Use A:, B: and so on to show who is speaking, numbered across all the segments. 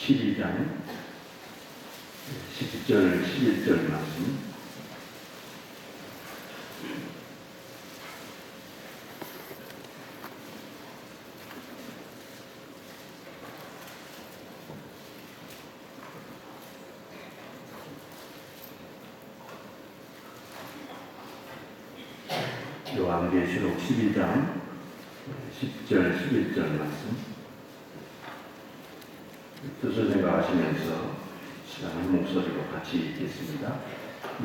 A: 12장 10절 11절 말씀. 요한계시록 12장 10절 11절 말씀. 뜻을 생각하시면서 시간을 목소리로 같이 읽겠습니다.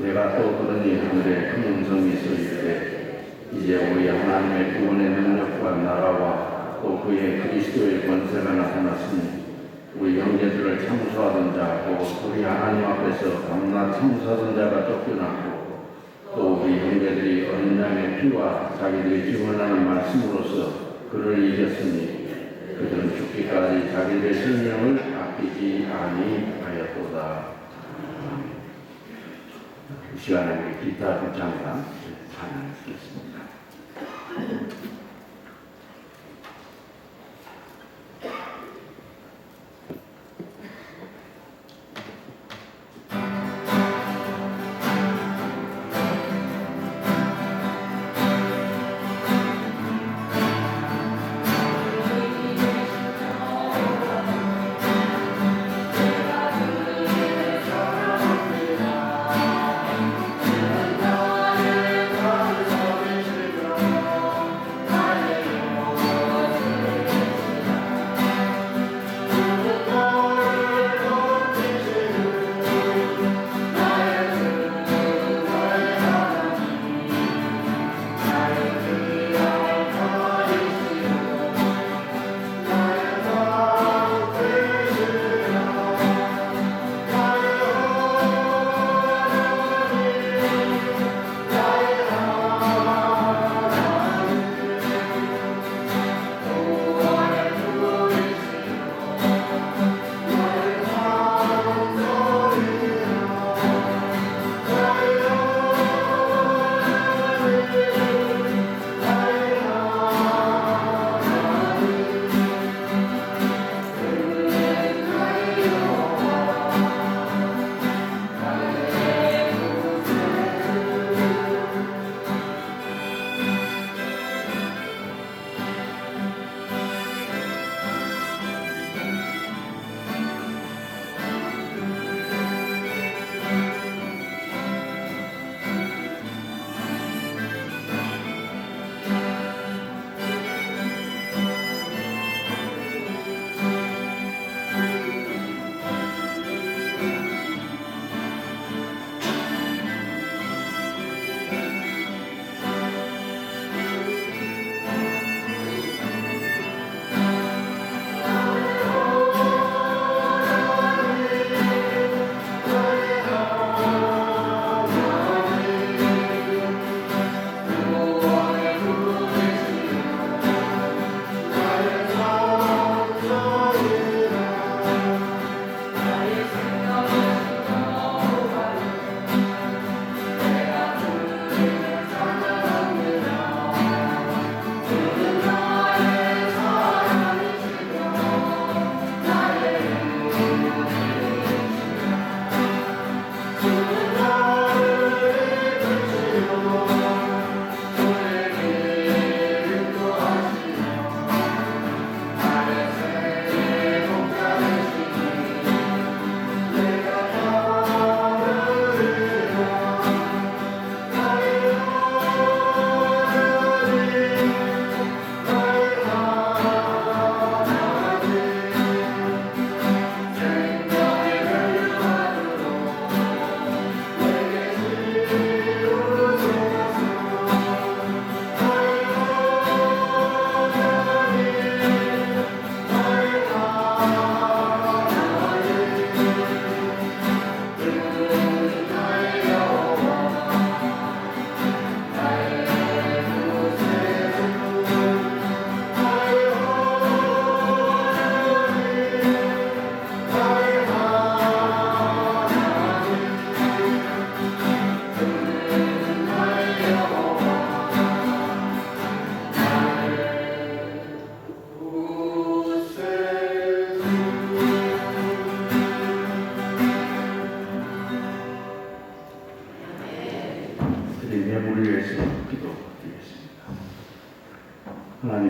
A: 내가 또 들으니 하늘에 큰 음성이 소리되 이제 우리 하나님의 구원의 능력과 나라와 또 그의 그리스도의 권세가 나타났으니 우리 형제들을 참수하던 자 곧 우리 하나님 앞에서 밤낮 참수하던 자가 쫓겨났고 또 우리 형제들이 어린 양의 피와 자기들이 증언하는 말씀으로서 그를 이겼으니 그들은 죽기까지 자기들의 생명을 아끼지 아니하였도다. 이 시간에 우리 기타 합창단 찬양하시겠습니다.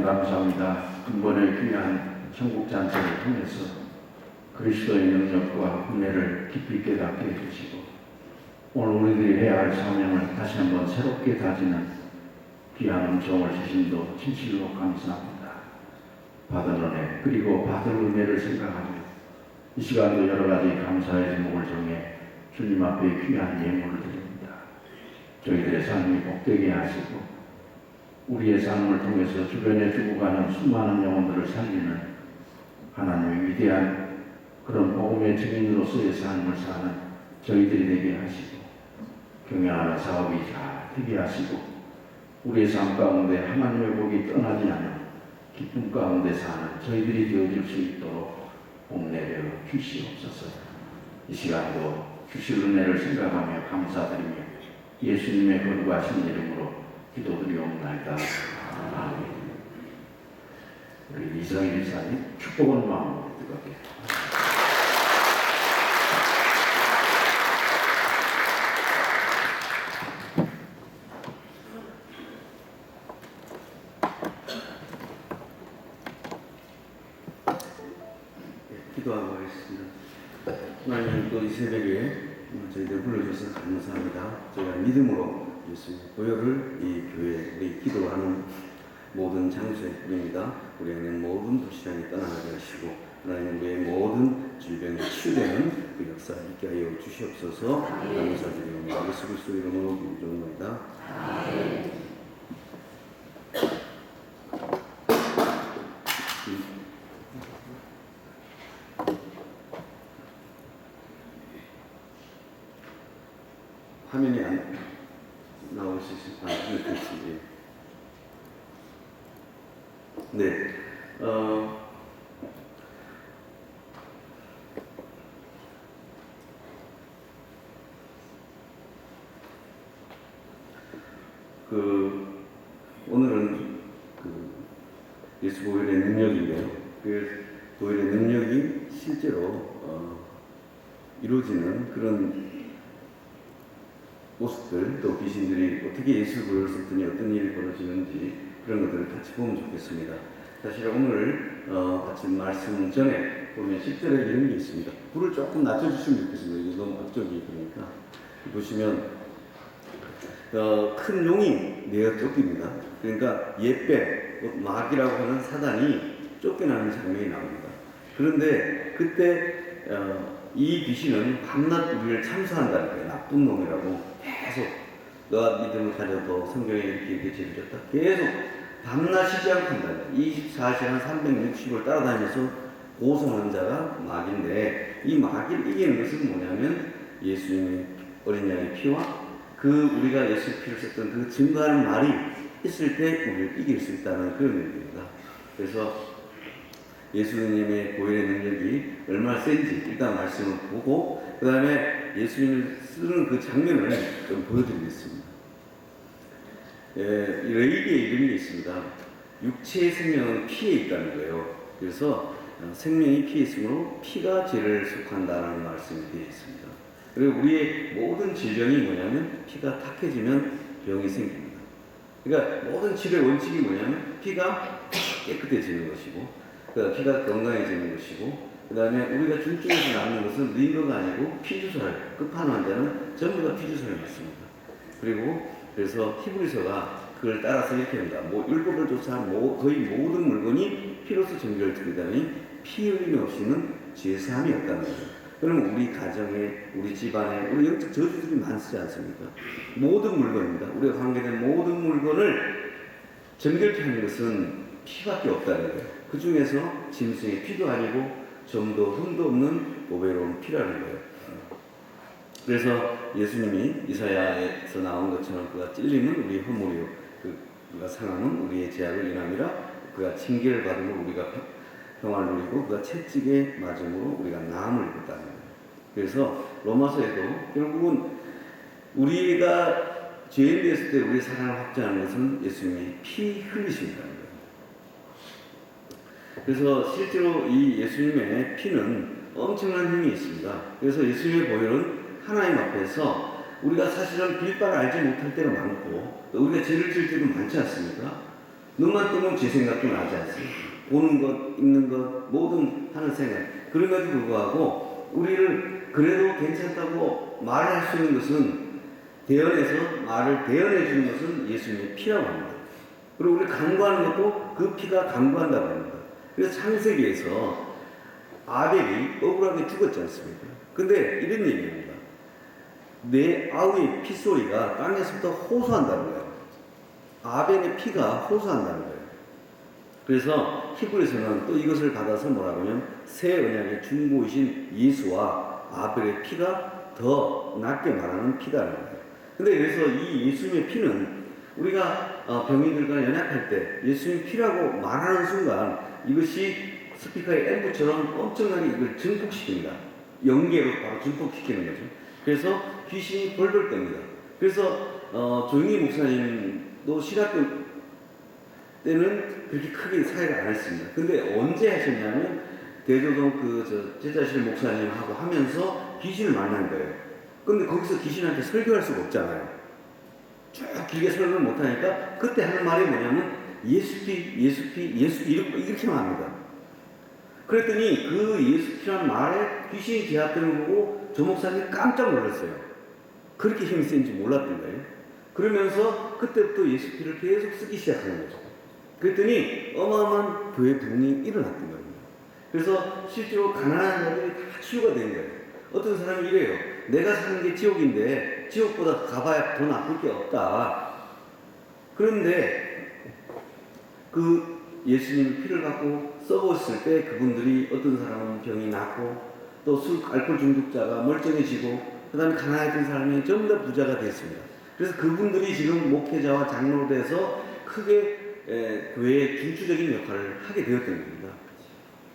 A: 감사합니다. 근본의 귀한 천국 잔치를 통해서 그리스도의 능력과 은혜를 깊이 깨닫게 해주시고 오늘 우리들이 해야 할 사명을 다시 한번 새롭게 다지는 귀한 음성을 주심도 진실로 감사합니다. 받은 은혜 그리고 받을 은혜를 생각하며 이 시간도 여러 가지 감사의 제목을 정해 주님 앞에 귀한 예물을 드립니다. 저희들의 삶이 복되게 하시고 우리의 삶을 통해서 주변에 죽어가는 수많은 영혼들을 살리는 하나님의 위대한 그런 복음의 증인으로서의 삶을 사는 저희들이 되게 하시고 경영하는 사업이 잘 되게 하시고 우리의 삶 가운데 하나님의 복이 떠나지 않는 기쁨 가운데 사는 저희들이 되어줄 수 있도록 복내려 주시옵소서. 이 시간도 주실 은혜를 생각하며 감사드리며 예수님의 거룩하신 이름으로 기도드리옵나이다. 아멘. 우리 이성일 이사님 축복을 마음으로 뜨겁게.
B: 기도하고 하겠습니다. 하나님 또 이 새벽에 저희들 불러주셔서 감사합니다. 저희가 믿음으로 예수님 보혈을 이 교회 우리 기도하는 모든 장소에 뿌립니다. 우리 안에 모든 불신앙이 떠나가게 하시고 하나님 우리의 모든 질병이 치유되는 그 역사 있게 하여 주시옵소서. 감사드리옵니다. 예수 그리스도 이름으로 기도합니다. 화면이 안 나올 수 있을까요? 네. 오늘은 예수 보혈의 능력인데요. 그 보혈의 능력이 실제로 이루어지는 그런 모습들, 또 귀신들이 어떻게 예수 보혈을 썼더니 어떤 일이 벌어지는지 그런 것들을 같이 보면 좋겠습니다. 사실 오늘 같이 말씀 전에 보면 10절에 이런 게 있습니다. 불을 조금 낮춰주시면 좋겠습니다. 이게 너무 앞쪽이 그러니까 보시면 큰 용이 내어 쫓깁니다. 그러니까 옛배, 마귀라고 하는 사단이 쫓겨나는 장면이 나옵니다. 그런데 그때 이 귀신은 밤낮 우리를 참수한다는 거예요. 나쁜 놈이라고 계속 너가 믿음을 가져도 성경에 이렇게 제시했다. 계속 밤낮 쉬지 않고 한다. 24시간 360을 따라다니면서 고성한 자가 마귀인데 이 마귀를 이기는 것은 뭐냐면 예수님의 어린 양의 피와 우리가 예수 피를 썼던 그 증거하는 말이 있을 때 우리를 이길 수 있다는 그런 의미입니다. 그래서 예수님의 보혈의 능력이 얼마나 센지 일단 말씀을 보고 그 다음에 예수님을 쓰는 그 장면을 좀 보여드리겠습니다. 레이기에 이런 게 있습니다. 육체의 생명은 피에 있다는 거예요. 그래서 생명이 피에 있으므로 피가 죄를 속한다는 말씀이 되어 있습니다. 그리고 우리의 모든 질병이 뭐냐면 피가 탁해지면 병이 생깁니다. 그러니까 모든 치료의 원칙이 뭐냐면 피가 깨끗해지는 것이고 그러니까 피가 건강해지는 것이고 그 다음에 우리가 중증에서 낳는 것은 리버가 아니고 피주사를 끝판왕자는 전부 다 피주사를 맞습니다. 그래서 히브리서가 그걸 따라서 이렇게 합니다. 율법을 조사한 거의 모든 물건이 피로서 정결되다니 피 흘림 없이는 죄사함이 없다는 거예요. 그러면 우리 가정에, 우리 집안에, 우리 영적 저주들이 많지 않습니까? 모든 물건입니다. 우리가 관계된 모든 물건을 정결케 하는 것은 피밖에 없다는 거예요. 그 중에서 짐승의 피도 아니고 좀도 흠도 없는 보배로운 피라는 거예요. 그래서 예수님이 이사야에서 나온 것처럼 그가 찔림은 우리의 허물이요 그가 상함은 우리의 죄악을 인함이라 그가 징계를 받음으로 우리가 평안을 누리고 그가 채찍에 맞음으로 우리가 나음을 입었다는 거예요. 그래서 로마서에도 결국은 우리가 죄인 되었을 때 우리의 사랑을 확증하는 것은 예수님이 피 흘리신다는 거예요. 그래서 실제로 이 예수님의 피는 엄청난 힘이 있습니다. 그래서 예수님의 보혈은 하나님 앞에서 우리가 사실은 빌바를 알지 못할 때가 많고 우리가 죄를 질 때도 많지 않습니까? 눈만 뜨면 제 생각도 나지 않습니까? 보는 것, 읽는 것, 모든 하는 생각. 그럼에도 불구하고 우리를 그래도 괜찮다고 말할 수 있는 것은 대언해서 말을 대언해 주는 것은 예수님의 피라고 합니다. 그리고 우리 간구하는 것도 그 피가 간구한다고 합니다. 그래서 창세기에서 아벨이 억울하게 죽었지 않습니까? 근데 이런 얘기입니다. 내 아우의 피소리가 땅에서부터 호소한다는 거예요. 아벨의 피가 호소한다는 거예요. 그래서 히브리서는 또 이것을 받아서 뭐라고 하면 새 언약의 중보이신 예수와 아벨의 피가 더 낫게 말하는 피다라는 거예요. 근데 그래서 이 예수님의 피는 우리가 병인들과 연약할 때 예수님 피라고 말하는 순간 이것이 스피커의 앰프처럼 엄청나게 이걸 증폭시킵니다. 연계로 바로 증폭시키는 거죠. 그래서 귀신이 벌벌 뗍니다. 그래서 조용히 목사님도 신학교 때는 그렇게 크게 사회를 안 했습니다. 근데 언제 하셨냐면 대조동 제자실 목사님하고 하면서 귀신을 만난 거예요. 근데 거기서 귀신한테 설교할 수가 없잖아요. 쭉 길게 설교를 못하니까 그때 하는 말이 뭐냐면 예수피 이렇게만 합니다. 그랬더니 그 예수피라는 말에 귀신이 제압되는 거고 저 목사님이 깜짝 놀랐어요. 그렇게 힘이 센지 몰랐던 거예요. 그러면서 그때부터 예수피를 계속 쓰기 시작하는 거죠. 그랬더니 어마어마한 교회 부흥이 일어났던 겁니다. 그래서 실제로 가난한 자들이 다 치유가 된 거예요. 어떤 사람이 이래요. 내가 사는 게 지옥인데 지옥보다 가봐야 더 나쁠 게 없다. 그런데 그 예수님 피를 갖고 써보았을 때 그분들이 어떤 사람은 병이 낫고 또 알코올 중독자가 멀쩡해지고 그 다음에 가난했던 사람이 전부 다 부자가 됐습니다. 그래서 그분들이 지금 목회자와 장로로 돼서 크게 교회의 중추적인 역할을 하게 되었던 겁니다.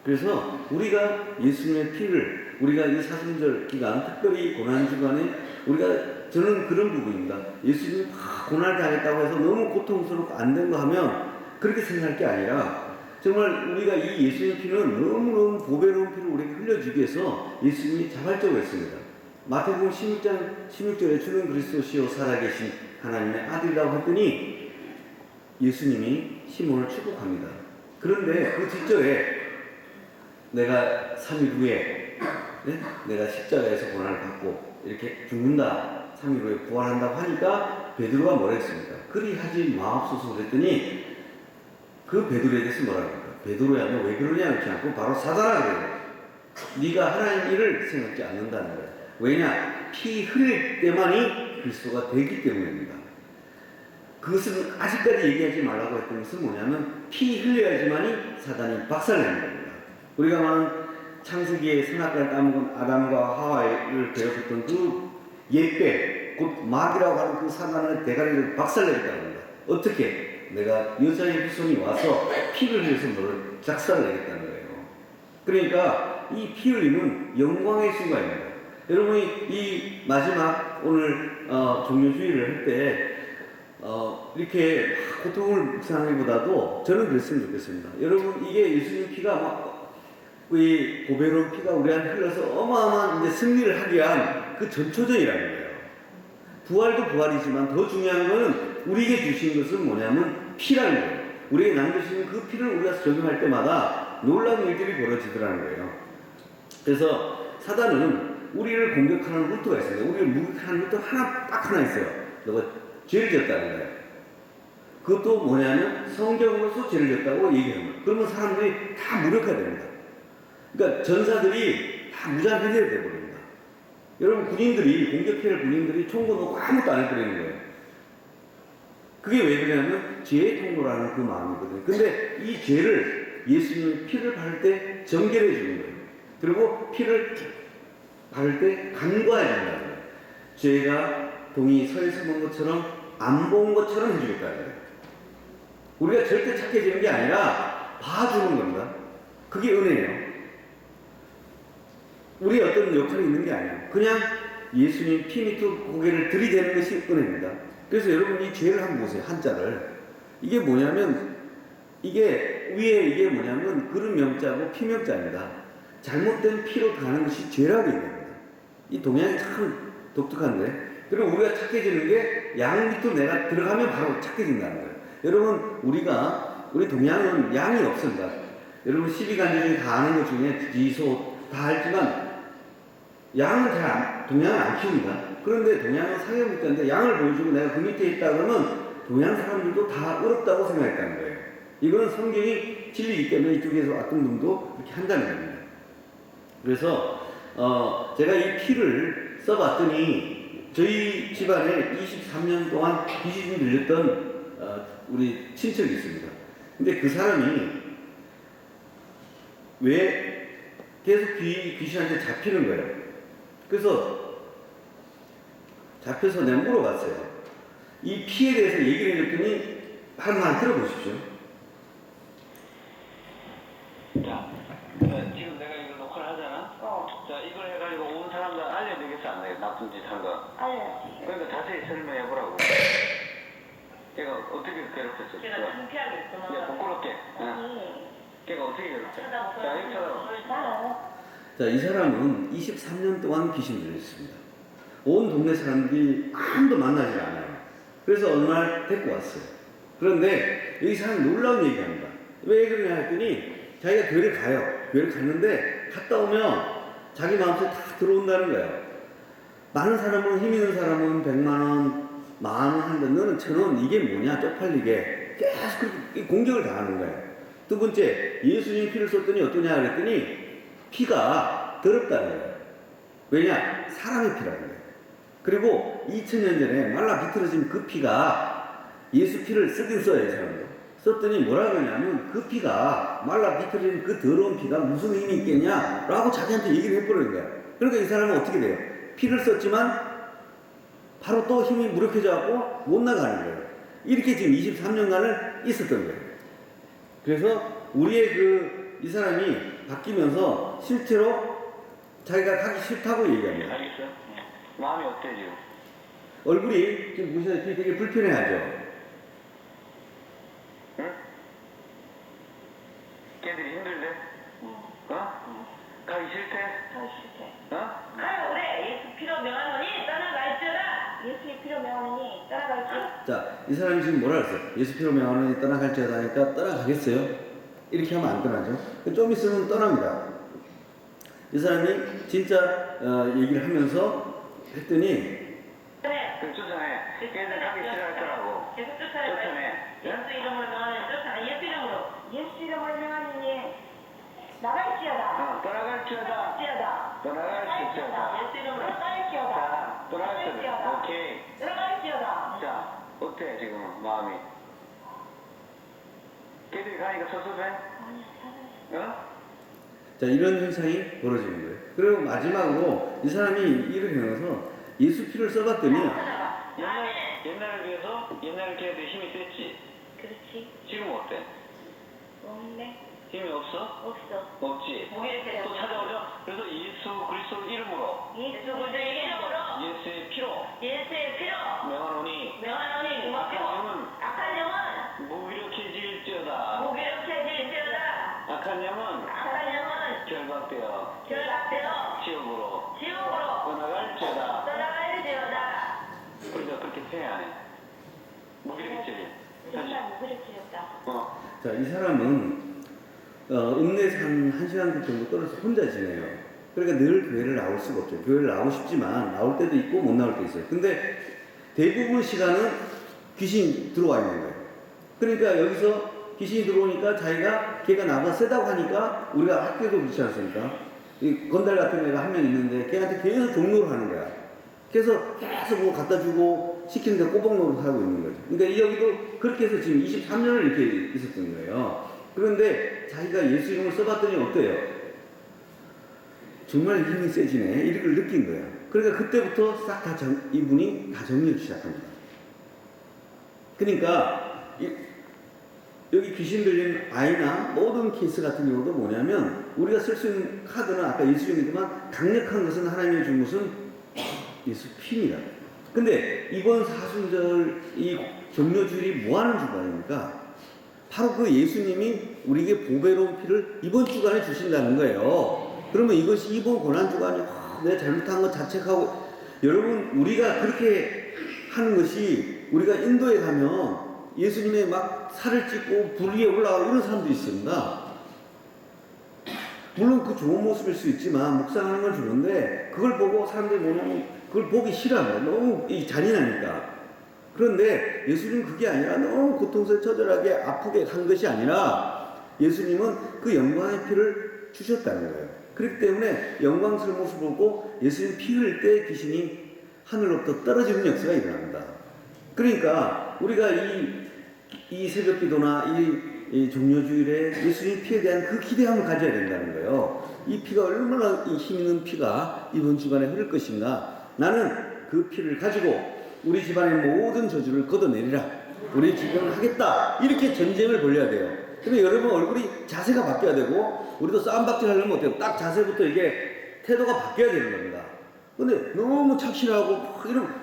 B: 그래서 우리가 예수님의 피를 우리가 이 사순절 기간 특별히 고난주간에 우리가 저는 그런 부분입니다. 예수님이 막 고난을 당했다고 해서 너무 고통스럽고 안 된 거 하면 그렇게 생각할 게 아니라 정말 우리가 이 예수님의 피는 너무너무 보배로운 피를 우리에게 흘려주기 위해서 예수님이 자발적으로 했습니다. 마태복음 16절에 주는 그리스도시요 살아계신 하나님의 아들이라고 했더니 예수님이 시몬을 축복합니다. 그런데 그 뒷절에 내가 3일 후에 내가 십자가에서 고난을 받고 이렇게 죽는다. 3일 후에 부활한다고 하니까 베드로가 뭐라 했습니까? 그리하지 마옵소서 그랬더니 그 베드로에 대해서 뭐라 합니까? 베드로야 너 왜 그러냐 이렇게 하고 바로 사단아 그래요. 네가 하나님 일을 생각지 않는다는 거예요. 왜냐? 피 흘릴 때만이 그리스도가 되기 때문입니다. 그것은 아직까지 얘기하지 말라고 했던 것은 뭐냐면 피 흘려야지만이 사단이 박살내는 겁니다. 우리가 말하는 창세기에 선악과를 따먹은 아담과 하와를 괴롭혔던 그 옛배 곧 마귀라고 하는 그 사단의 대가리를 박살내겠다고 합니다. 어떻게? 내가 여자의 후손이 와서 피를 흘려서 너를 작살내겠다는 거예요. 그러니까 이 피 흘림은 영광의 순간입니다. 여러분이 이 마지막 오늘 종료주의를 할 때 이렇게 고통을 묵상하기보다도 저는 그랬으면 좋겠습니다. 여러분 이게 예수님 피가 이 보배로운 피가 우리한테 흘러서 어마어마한 이제 승리를 하기 위한 그 전초전이라는 거예요. 부활도 부활이지만 더 중요한 것은 우리에게 주신 것은 뭐냐면 피라는 거예요. 우리에게 남겨주시는 그 피를 우리가 적용할 때마다 놀라운 일들이 벌어지더라는 거예요. 그래서 사단은 우리를 공격하는 루트가 있습니다. 우리를 무기하는 루트 딱 하나 있어요. 너가 죄를 졌다는 거예요. 그것도 뭐냐면 성경으로서 죄를 졌다고 얘기합니다. 그러면 사람들이 다 무력화가 됩니다. 그러니까 전사들이 다 무장해제가 되어버립니다. 여러분 공격해야 할 군인들이 총도 놓고 아무것도 안 해버리는 거예요. 그게 왜 그러냐면 죄의 통로라는 그 마음이거든요. 근데 이 죄를 예수님의 피를 바를 때 정결해 주는 거예요. 그리고 피를 바를 때 간과해 준다는 거예요. 죄가 동이 서에서 본 것처럼 안 본 것처럼 해주겠다는 거예요. 우리가 절대 착해지는 게 아니라 봐주는 겁니다. 그게 은혜예요. 우리 어떤 역할이 있는 게 아니에요. 그냥 예수님 피 밑으로 고개를 들이대는 것이 은혜입니다. 그래서 여러분이 죄를 한번 보세요. 한자를. 이게 뭐냐면 이게 위에 이게 뭐냐면 그릇 명자고 피 명자입니다. 잘못된 피로 가는 것이 죄라고 얘기합니다. 이 동양이 참 독특한데. 그리고 우리가 착해지는 게 양 밑으로 내가 들어가면 바로 착해진다는 거예요. 여러분 우리가 우리 동양은 양이 없습니다. 여러분 12간주 중에 다 아는 것 중에 지소 다 알지만 양은 동양은 안 키웁니다. 그런데 동양은 상여국자인데 양을 보여주고 내가 그 밑에 있다 그러면 동양 사람들도 다 어렵다고 생각했다는 거예요. 이거는 성경이 진리이기 때문에 이쪽에서 왔던 놈도 그렇게 한다는 겁니다. 그래서 제가 이 피를 써봤더니 저희 집안에 23년 동안 귀신이 들렸던 우리 친척이 있습니다. 근데 그 사람이 왜 계속 귀신한테 잡히는 거예요. 그래서 잡혀서 내가 물어봤어요. 이 피에 대해서 얘기를 해줬더니 한 말 들어보십시오.
C: 자, 지금 내가 이걸 녹화를 하잖아? 자, 이걸 해가지고 온 사람들 알려야 되겠어, 안 되겠어? 나쁜 짓 한 거.
D: 알려야지.
C: 그러니까 자세히 설명해보라고. 걔가 어떻게 괴롭혔어?
D: 제가 창피하게 했구나.
C: 야, 부끄럽게. 걔가 어떻게 괴롭혔어? 자, 이렇게 쳐다봐.
B: 자, 이 사람은 23년 동안 귀신 들렸습니다. 온 동네 사람들이 아무도 만나지 않아요. 그래서 어느 날 데리고 왔어요. 그런데 여기 사람이 놀라운 얘기합니다. 왜 그러냐 했더니 자기가 교회를 가요. 교회를 갔는데 갔다 오면 자기 마음속에 다 들어온다는 거예요. 많은 사람은, 힘 있는 사람은 100만원, 만원 한다. 너는 1000원, 이게 뭐냐? 쪽팔리게. 계속 그렇게 공격을 당하는 거예요. 두 번째, 예수님이 피를 썼더니 어떠냐 그랬더니 피가 더럽다는 거예요. 왜냐? 사람의 피라는 거예요. 그리고 2000년 전에 말라 비틀어진 그 피가 예수 피를 쓰긴 써요, 이 사람도. 썼더니 뭐라 그러냐면 그 피가 말라 비틀어진 그 더러운 피가 무슨 힘이 있겠냐? 라고 자기한테 얘기를 해버리는 거예요. 그러니까 이 사람은 어떻게 돼요? 피를 썼지만 바로 또 힘이 무력해져갖고 못 나가는 거예요. 이렇게 지금 23년간을 있었던 거예요. 그래서 우리의 이 사람이 바뀌면서 실제로 자기가 가기 싫다고 얘기합니다.
C: 알겠어? 마음이 어때, 지금?
B: 얼굴이 지금 보시다시피 되게 불편해하죠.
C: 응? 걔들이 힘들대? 어? 가기 싫대?
D: 하기 싫대.
C: 어?
D: 가요, 그래. 예수 피로 명하노니 떠나갈지어다. 예수의 피로 명하노니 떠나갈지어다.
B: 자, 이 사람이 지금 뭐라 그랬어요? 예수 피로 명하노니 떠나갈지어다 하니까 떠나가겠어요? 이렇게 하면 안 떠나죠. 좀 있으면 떠납니다. 이 사람이 진짜 얘기를 하면서 했더니
D: 네.
C: 그럼 쫓아내. 걔들 가기 싫어할 거라고.
D: 계속 쫓아내.
C: 쫓아내.
D: 예수 이름으로 명하노니 쫓아내. 예수 이름으로. 예수 이름으로 명하노니 나갈지어다.
C: 떠나갈지어다.
D: 떠나갈지어다.
C: 떠나갈지어다.
D: 예수 이름으로 떠나갈지어다.
C: 자, 떠나갈지어다. 오케이.
D: 떠나갈지어다.
C: 자, 어때, 지금 마음이? 걔들이 가니까 섭섭해?
D: 아니야, 사랑해.
C: 어?
B: 자, 이런 현상이 벌어지는 거예요. 그리고 마지막으로 이 사람이 이렇게 하면서 예수 피를 써봤더니
C: 옛날에 비해서 옛날에 걔들 힘이 셌지?
D: 그렇지.
C: 지금 어때?
D: 없네.
C: 힘이 없어?
D: 없어.
C: 없지?
D: 목이 이렇게
C: 또 찾아오죠? 그래서 예수 그리스도 이름으로
D: 예수 그리스도의 이름으로
C: 예수의 피로
D: 예수의 피로
C: 명하노니
D: 명하노니 고맙고 악한 영은
C: 무기력해질지어다.
D: 무기력해질지어다.
C: 악한 영은
D: 악한 영은
C: 결박되어
D: 결박되어
C: 지옥으로
D: 지옥으로
C: 떠나갈지어다.
D: 떠나갈지어다.
C: 우리가 그렇게 해야 안 해. 무기력해질.
D: 정말 무기력해졌다.
B: 자, 이 사람은 읍내에서 한 시간 정도 떨어져 혼자 지내요. 그러니까 늘 교회를 나올 수가 없죠. 교회를 나오고 싶지만 나올 때도 있고 못 나올 때 있어요. 근데 대부분 시간은 귀신이 들어와 있는 거예요. 그러니까 여기서 귀신이 들어오니까 자기가 걔가 나가 세다고 하니까 우리가 학교도 그렇지 않습니까? 이 건달 같은 애가 한 명 있는데 걔한테 계속 종로를 하는 거야. 그래서 계속 뭐 갖다 주고 시키는데 꼬박노릇 하고 있는 거죠. 그러니까 여기도 그렇게 해서 지금 23년을 이렇게 있었던 거예요. 그런데 자기가 예수 이름을 써봤더니 어때요? 정말 힘이 세지네. 이걸 느낀 거예요. 그러니까 그때부터 싹 다 이분이 다 정리를 시작합니다. 그러니까 여기 귀신 들린 아이나 모든 케이스 같은 경우도 뭐냐면 우리가 쓸 수 있는 카드는 아까 예수 이름이지만 강력한 것은 하나님이 준 것은 예수 피입니다. 근데 이번 사순절 이 경려주일이 뭐 하는 주간입니까? 바로 그 예수님이 우리에게 보배로운 피를 이번 주간에 주신다는 거예요. 그러면 이것이 이번 고난주간이 내가 잘못한 것 자책하고 여러분 우리가 그렇게 하는 것이 우리가 인도에 가면 예수님의 막 살을 찢고 불 위에 올라가고 이런 사람도 있습니다. 물론 그 좋은 모습일 수 있지만 묵상하는 건 좋은데 그걸 보고 사람들이 뭐냐면 그걸 보기 싫어합니다. 너무 잔인하니까. 그런데 예수님은 그게 아니라 너무 고통스럽게 처절하게 아프게 한 것이 아니라 예수님은 그 영광의 피를 주셨다는 거예요. 그렇기 때문에 영광스러운 모습을 보고 예수님 피 흘릴 때 귀신이 하늘로부터 떨어지는 역사가 일어납니다. 그러니까 우리가 이 새벽기도나 이 종료주일에 예수님 피에 대한 그 기대함을 가져야 된다는 거예요. 이 피가 얼마나 힘 있는 피가 이번 주간에 흐를 것인가. 나는 그 피를 가지고 우리 집안의 모든 저주를 걷어내리라. 우리 집안을 하겠다. 이렇게 전쟁을 벌여야 돼요. 근데 여러분 얼굴이 자세가 바뀌어야 되고 우리도 싸움박질 하려면 어때요? 딱 자세부터 이게 태도가 바뀌어야 되는 겁니다. 근데 너무 착실하고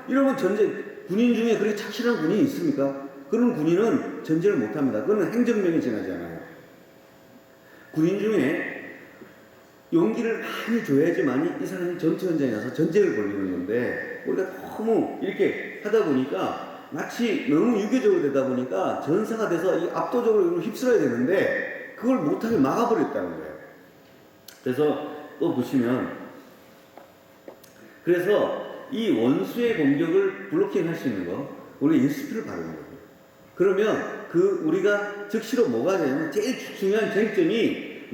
B: 이러면 전쟁, 군인 중에 그렇게 착실한 군인이 있습니까? 그런 군인은 전쟁을 못합니다. 그거는 행정명에 지나지 않아요. 군인 중에 용기를 많이 줘야지만 이 사람이 전투 현장에 가서 전쟁을 벌이는 건데 우리가 너무 이렇게 하다 보니까 마치 너무 유교적으로 되다 보니까 전사가 돼서 이 압도적으로 휩쓸어야 되는데 그걸 못하게 막아버렸다는 거예요. 그래서 또 보시면 그래서 이 원수의 공격을 블로킹 할 수 있는 거 우리가 인스피를 바르는 거예요. 그러면 우리가 즉시로 뭐가 되냐면 제일 중요한 쟁점이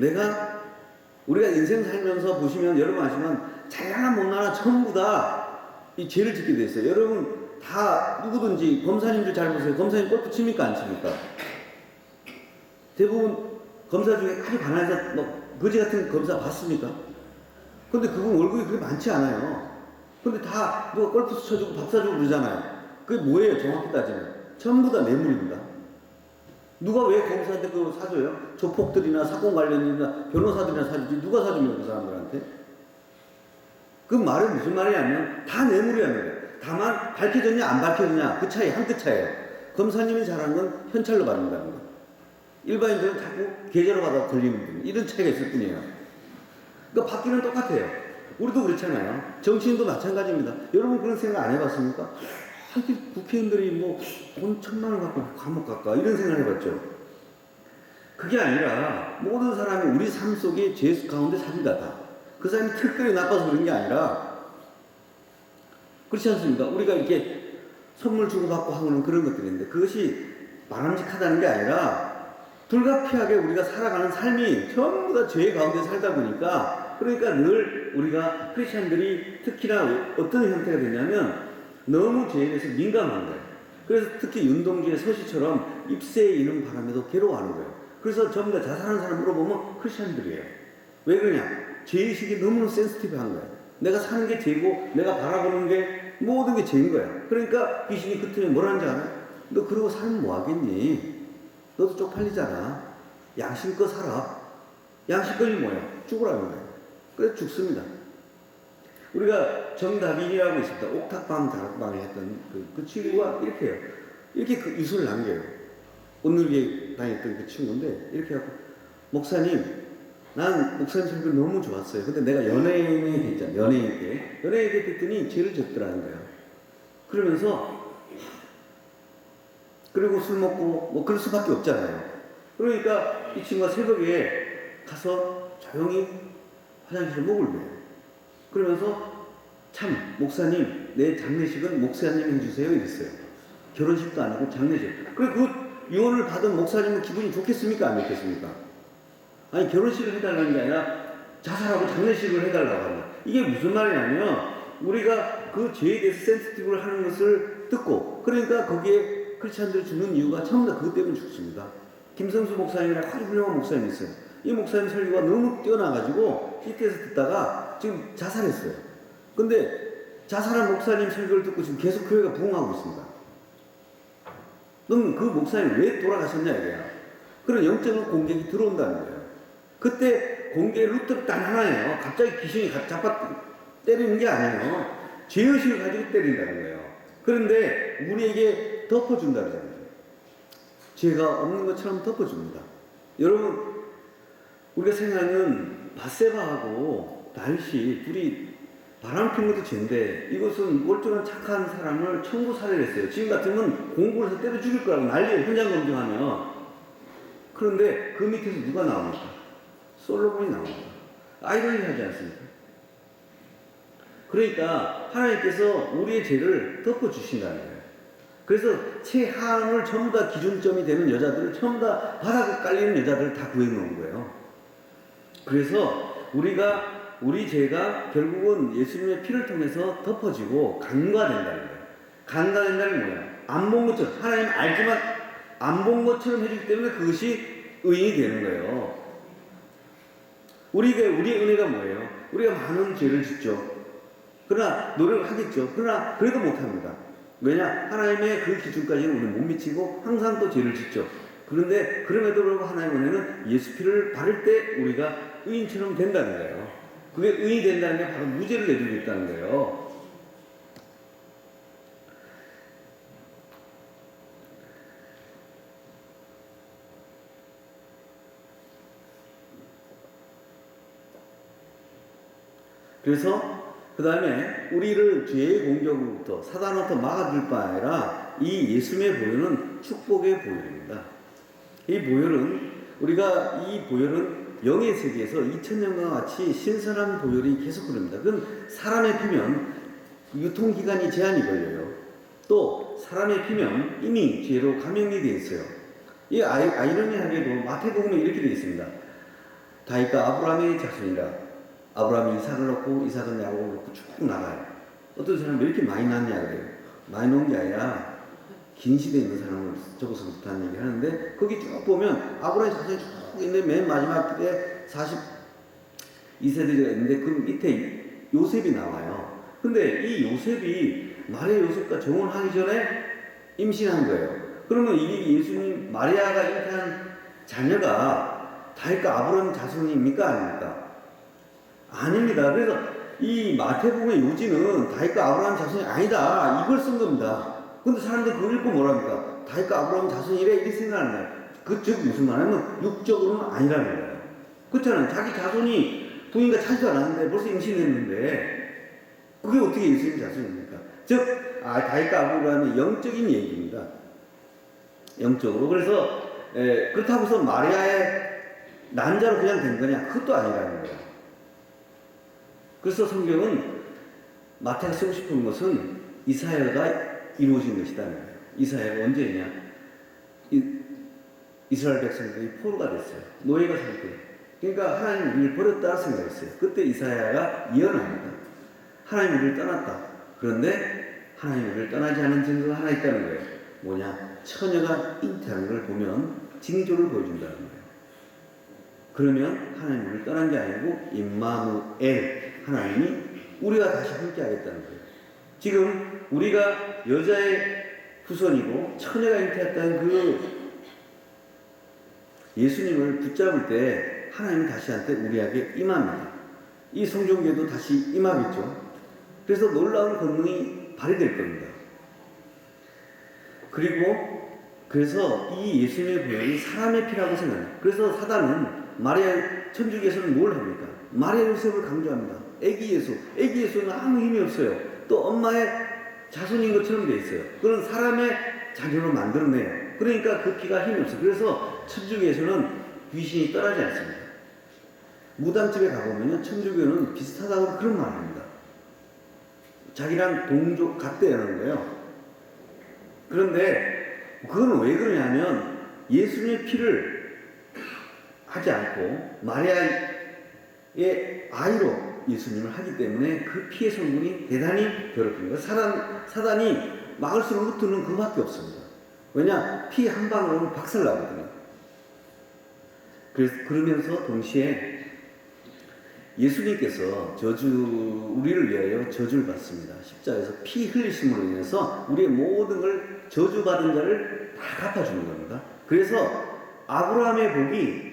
B: 우리가 인생 살면서 보시면 여러분 아시면 잘나나 못나나 전부 다 이 죄를 짓게 돼 있어요. 여러분 다 누구든지 검사님들 잘 보세요. 검사님 골프 칩니까 안 칩니까? 대부분 검사 중에 아주 가난해서 거지 같은 검사 봤습니까? 근데 그분 월급이 그렇게 많지 않아요. 근데 다 누가 골프 쳐주고 밥 사주고 그러잖아요. 그게 뭐예요? 정확히 따지면 전부 다 뇌물입니다. 누가 왜 검사한테 그거 사줘요? 조폭들이나 사건 관련이나 변호사들이나 사주지 누가 사주면 그 사람들한테? 그 말은 무슨 말이냐면 다 뇌물이라는 거예요. 다만 밝혀졌냐 안 밝혀졌냐 그 차이 한 끗 차이예요. 검사님이 잘한 건 현찰로 받는다는 거예요. 일반인들은 자꾸 계좌로 받아 걸리는 분 이런 차이가 있을 뿐이에요. 그러니까 받기는 똑같아요. 우리도 그렇잖아요. 정치인도 마찬가지입니다. 여러분 그런 생각 안 해봤습니까? 국회의원들이 돈 1,000만 원 갖고 감옥 갈까 이런 생각 해봤죠. 그게 아니라 모든 사람이 우리 삶 속에 죄 가운데 삽니다. 다. 그 사람이 특별히 나빠서 그런 게 아니라 그렇지 않습니까? 우리가 이렇게 선물 주고받고 하는 그런 것들인데 그것이 바람직하다는 게 아니라 불가피하게 우리가 살아가는 삶이 전부 다 죄 가운데 살다 보니까 그러니까 늘 우리가 크리스찬들이 특히나 어떤 형태가 되냐면 너무 죄에 대해서 민감한 거예요. 그래서 특히 윤동주의 서시처럼 잎새에 이는 바람에도 괴로워하는 거예요. 그래서 전부 다 자살하는 사람 물어보면 크리스찬들이에요. 왜 그러냐? 죄의식이 너무 센시티브한 거예요. 내가 사는 게 죄고 내가 바라보는 게 모든 게 죄인 거야. 그러니까 귀신이 그 틈에 뭐라는지 알아요? 너 그러고 살면 뭐 하겠니? 너도 쪽팔리잖아. 양심껏 살아. 양심껏이 뭐야? 죽으라는 거예요. 그래서 죽습니다. 우리가 정다빈이라고 있습니다. 옥탑방, 다락방에 했던 그 친구가 이렇게 해요. 이렇게 그 유서를 남겨요. 오늘에 다녔던 그 친구인데, 이렇게 하고, 목사님, 난 목사님 설교 너무 좋았어요. 근데 내가 연예인에 됐잖아. 연예인에 됐더니 죄를 졌더라는 거예요. 그러면서, 그리고 술 먹고, 그럴 수밖에 없잖아요. 그러니까 이 친구가 새벽에 가서 조용히 화장실에 목을 매요. 그러면서 참 목사님 내 장례식은 목사님이 해주세요 이랬어요. 결혼식도 아니고 장례식. 그래 그 유언을 받은 목사님은 기분이 좋겠습니까 안 좋겠습니까? 아니 결혼식을 해달라는 게 아니라 자살하고 장례식을 해달라고 합니다. 이게 무슨 말이냐면 우리가 그 죄에 대해서 센시티브를 하는 것을 듣고 그러니까 거기에 크리스찬들이 죽는 이유가 전부 다 그것 때문에 죽습니다. 김성수 목사님이랑 아주 훌륭한 목사님이 있어요. 이 목사님 설교가 너무 뛰어나가지고 CT에서 듣다가 지금 자살했어요. 근데 자살한 목사님 설교를 듣고 지금 계속 교회가 부흥하고 있습니다. 그럼 그 목사님 왜 돌아가셨냐 이거야. 그런 영적인 공격이 들어온다는 거예요. 그때 공격의 루트가 딱 하나예요. 갑자기 귀신이 잡아 때리는 게 아니에요. 죄의식을 가지고 때린다는 거예요. 그런데 우리에게 덮어준다는 거예요. 죄가 없는 것처럼 덮어줍니다. 여러분 우리가 생각하는 바세바하고 다윗이 둘이 바람 피는 것도 죄인데 이것은 멀쩡한 착한 사람을 청부 살해를 했어요. 지금 같으면 공부를 해서 때려 죽일 거라고 난리예요. 현장 검증하면. 그런데 그 밑에서 누가 나옵니까? 솔로몬이 나옵니다. 아이러니하지 않습니까? 그러니까 하나님께서 우리의 죄를 덮어주신다는 거예요. 그래서 최하을 전부 다 기준점이 되는 여자들을 전부 다 바닥에 깔리는 여자들을 다 구해놓은 거예요. 그래서 우리 죄가 결국은 예수님의 피를 통해서 덮어지고 간과된다는 거예요. 간과된다는 게 뭐야? 안 본 것처럼, 하나님 알지만 안 본 것처럼 해주기 때문에 그것이 의인이 되는 거예요. 우리의 은혜가 뭐예요? 우리가 많은 죄를 짓죠. 그러나 노력을 하겠죠. 그러나 그래도 못합니다. 왜냐? 하나님의 그 기준까지는 우리는 못 미치고 항상 또 죄를 짓죠. 그런데 그럼에도 불구하고 하나님의 은혜는 예수 피를 바를 때 우리가 의인처럼 된다는 거예요. 그게 의인이 된다는 게 바로 무죄를 내주겠다는 거예요. 그래서 그 다음에 우리를 죄의 공격으로부터 사단으로부터 막아줄 바 아니라 이 예수님의 보혈은 축복의 보혈입니다. 이 보혈은 우리가 이 보혈은 영의 세계에서 2000년과 같이 신선한 보혈이 계속 흐릅니다. 그건 사람의 피면 유통기간이 제한이 걸려요. 또 사람의 피면 이미 죄로 감염이 되어 있어요. 이 아이러니하게도 마태복음에 이렇게 되어 있습니다. 다윗과 아브라함의 자손이라. 아브라함이 이삭을 낳고 이삭은 야곱을 낳고 쭉 나가요. 어떤 사람은 왜 이렇게 많이 낳냐 그래요. 많이 놓은 게 아니라 긴 시대에 있는 사람을 적어서 그렇다는 얘기를 하는데 거기 쭉 보면 아브라함의 자손이 쭉 있는데 맨 마지막 때 42세대가 있는데 그 밑에 요셉이 나와요. 근데 이 요셉이 마리아 요셉과 정혼하기 전에 임신한 거예요. 그러면 이 예수님 마리아가 잉태한 자녀가 다윗과 아브라함 자손입니까 아닙니까? 아닙니다. 그래서 이 마태복음의 요지는 다윗과 아브라함 자손이 아니다 이걸 쓴 겁니다. 근데 사람들 그걸 읽고 뭐랍니까? 다윗과 아브라함 자손이래 이렇게 생각하는 거예요. 그 즉 무슨 말하면 육적으로는 아니라는 거예요. 그렇잖아요. 자기 자손이 부인과 차지도 않았는데 벌써 임신했는데 그게 어떻게 예수님 자손입니까? 즉 다윗과 아브라함의 영적인 얘기입니다. 영적으로. 그래서 그렇다고 해서 마리아의 난자로 그냥 된 거냐? 그것도 아니라는 거예요. 그래서 성경은 마태가 쓰고 싶은 것은 이사야가 이루어진 것이다는 거예요. 이사야가 언제냐? 이스라엘 백성들이 포로가 됐어요. 노예가 살 때. 그러니까 하나님 우리를 버렸다 생각했어요. 그때 이사야가 예언합니다. 하나님 우리를 떠났다. 그런데 하나님 우리를 떠나지 않은 증거가 하나 있다는 거예요. 뭐냐? 처녀가 잉태하는 걸 보면 징조를 보여준다는 거예요. 그러면 하나님 우리를 떠난 게 아니고 임마누엘 하나님이 우리가 다시 함께 하겠다는 거예요. 지금 우리가 여자의 후손이고 처녀가 잉태했다는 그 예수님을 붙잡을 때 하나님이 다시 한테 우리에게 임합니다. 이 성경계도 다시 임하겠죠. 그래서 놀라운 권능이 발휘될 겁니다. 그래서 이 예수님의 보혈이 사람의 피라고 생각해요. 그래서 사단은 마리아 천주교에서는 뭘 합니까? 마리아 요셉을 강조합니다. 애기 예수는 아무 힘이 없어요. 또 엄마의 자손인 것처럼 돼 있어요. 그런 사람의 자녀로 만들어내요. 그러니까 그 피가 힘이 없어요. 그래서 천주교에서는 귀신이 떠나지 않습니다. 무당집에 가보면 천주교는 비슷하다고 그런 말을 합니다. 자기랑 동족 같대라는 거예요. 그런데 그건 왜 그러냐면 예수님의 피를 하지 않고 마리아의 아이로 예수님을 하기 때문에 그 피의 성분이 대단히 괴롭습니다. 사단이 막을 수 있는 루트는 그거밖에 없습니다. 왜냐? 피 한 방울은 박살나거든요. 그러면서 동시에 예수님께서 우리를 위하여 저주를 받습니다. 십자가에서 피 흘리심으로 인해서 우리의 모든 걸 저주받은 자를 다 갚아주는 겁니다. 그래서 아브라함의 복이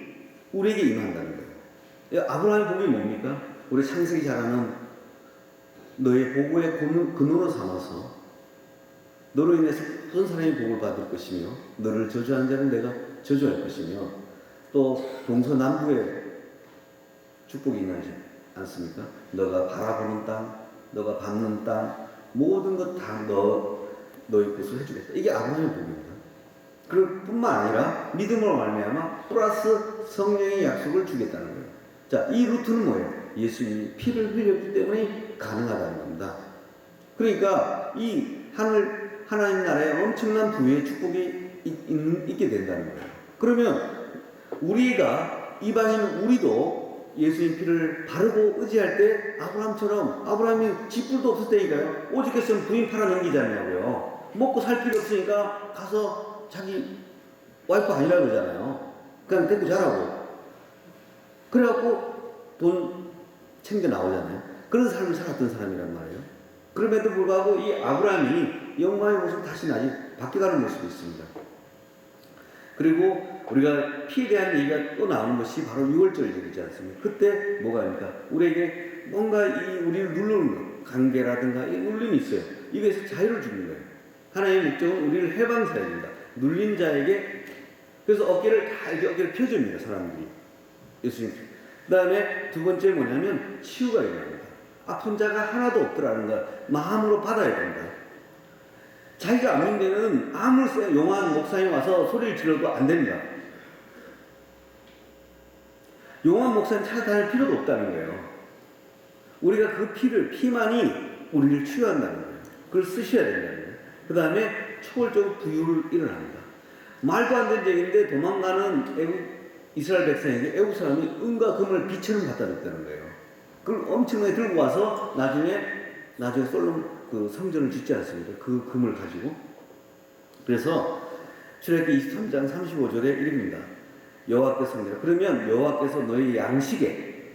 B: 우리에게 임한다는 거예요. 아브라함의 복이 뭡니까? 우리 창세기 잘 아는 너의 보고의 근원으로 삼아서 너로 인해서 어떤 사람이 복을 받을 것이며 너를 저주하는 자는 내가 저주할 것이며 또 동서남북에 축복이 있지 않습니까? 너가 바라보는 땅, 너가 밟는 땅, 모든 것 다 너의 것을 해주겠다. 이게 아브라함의 복입니다. 그뿐만 아니라 믿음으로 말미암아 플러스 성령의 약속을 주겠다는 거예요. 자, 이 루트는 뭐예요? 예수님이 피를 흘렸기 때문에 가능하다는 겁니다. 그러니까 이 하나님 나라에 엄청난 부의 축복이 있게 된다는 거예요. 그러면 우리가 이방인 우리도 예수님 피를 바르고 의지할 때 아브라함처럼 아브라함이 집불도 없었다니까요. 오죽했으면 부인 팔아 넘기잖냐고요. 먹고 살 필요 없으니까 가서 자기 와이프 아니라 그러잖아요. 그냥 데리고 자라고. 그래갖고 돈 챙겨 나오잖아요. 그런 삶을 살았던 사람이란 말이에요. 그럼에도 불구하고 이 아브라함이 영광의 모습을 다시 바뀌어가는 모습이 있습니다. 그리고 우리가 피에 대한 얘기가 또 나오는 것이 바로 6월절이지 않습니까? 그때 뭐가 아닙니까? 우리에게 뭔가 우리를 누르는 것, 관계라든가 이 눌림이 있어요. 이거에서 자유를 주는 거예요. 하나님의 목적은 우리를 해방시켜야 된다. 눌린 자에게, 그래서 어깨를 다 이렇게 어깨를 펴줍니다, 사람들이. 예수님. 그 다음에 두 번째 뭐냐면 치유가 일어납니다. 아픈 자가 하나도 없더라는 걸 마음으로 받아야 된다. 자기가 아픈 데는 아무리 용한 목사님 와서 소리를 질러도 안 됩니다. 용한 목사님 찾아다닐 필요도 없다는 거예요. 우리가 그 피만이 우리를 치유한다는 거예요. 그걸 쓰셔야 된다는 거예요. 그 다음에 초월적으로 부유를 일어납니다. 말도 안 되는 얘기인데 도망가는 이스라엘 백성에게 애국 사람이 은과 금을 비처럼 갖다 줬다는 거예요. 그걸 엄청나게 들고 와서 나중에 솔로몬 그 성전을 짓지 않습니까? 그 금을 가지고. 그래서 출애굽기 23장 35절에 이릅니다. 여호와께서 성전에, 그러면 여호와께서 너희 양식에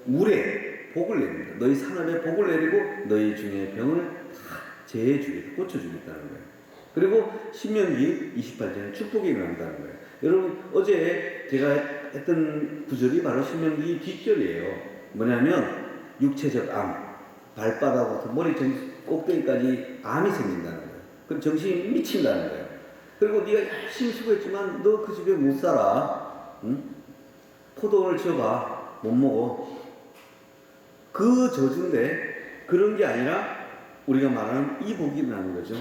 B: 물에 복을 내립니다. 너희 산업에 복을 내리고 너희 중에 병을 다 제해 주겠다, 고쳐 주겠다는 거예요. 그리고 신명기 28장에 축복이 일어난다는 거예요. 여러분, 어제 제가 했던 구절이 바로 신명기 뒷절이에요. 뭐냐면 육체적 암, 발바닥부터 머리 꼭대기까지 암이 생긴다는 거예요. 그럼 정신이 미친다는 거예요. 그리고 네가 열심히 수고했지만 너 그 집에 못 살아. 응? 포도원을 지어봐. 못 먹어. 그 저주인데 그런 게 아니라 우리가 말하는 이 복이 일어나는 거죠.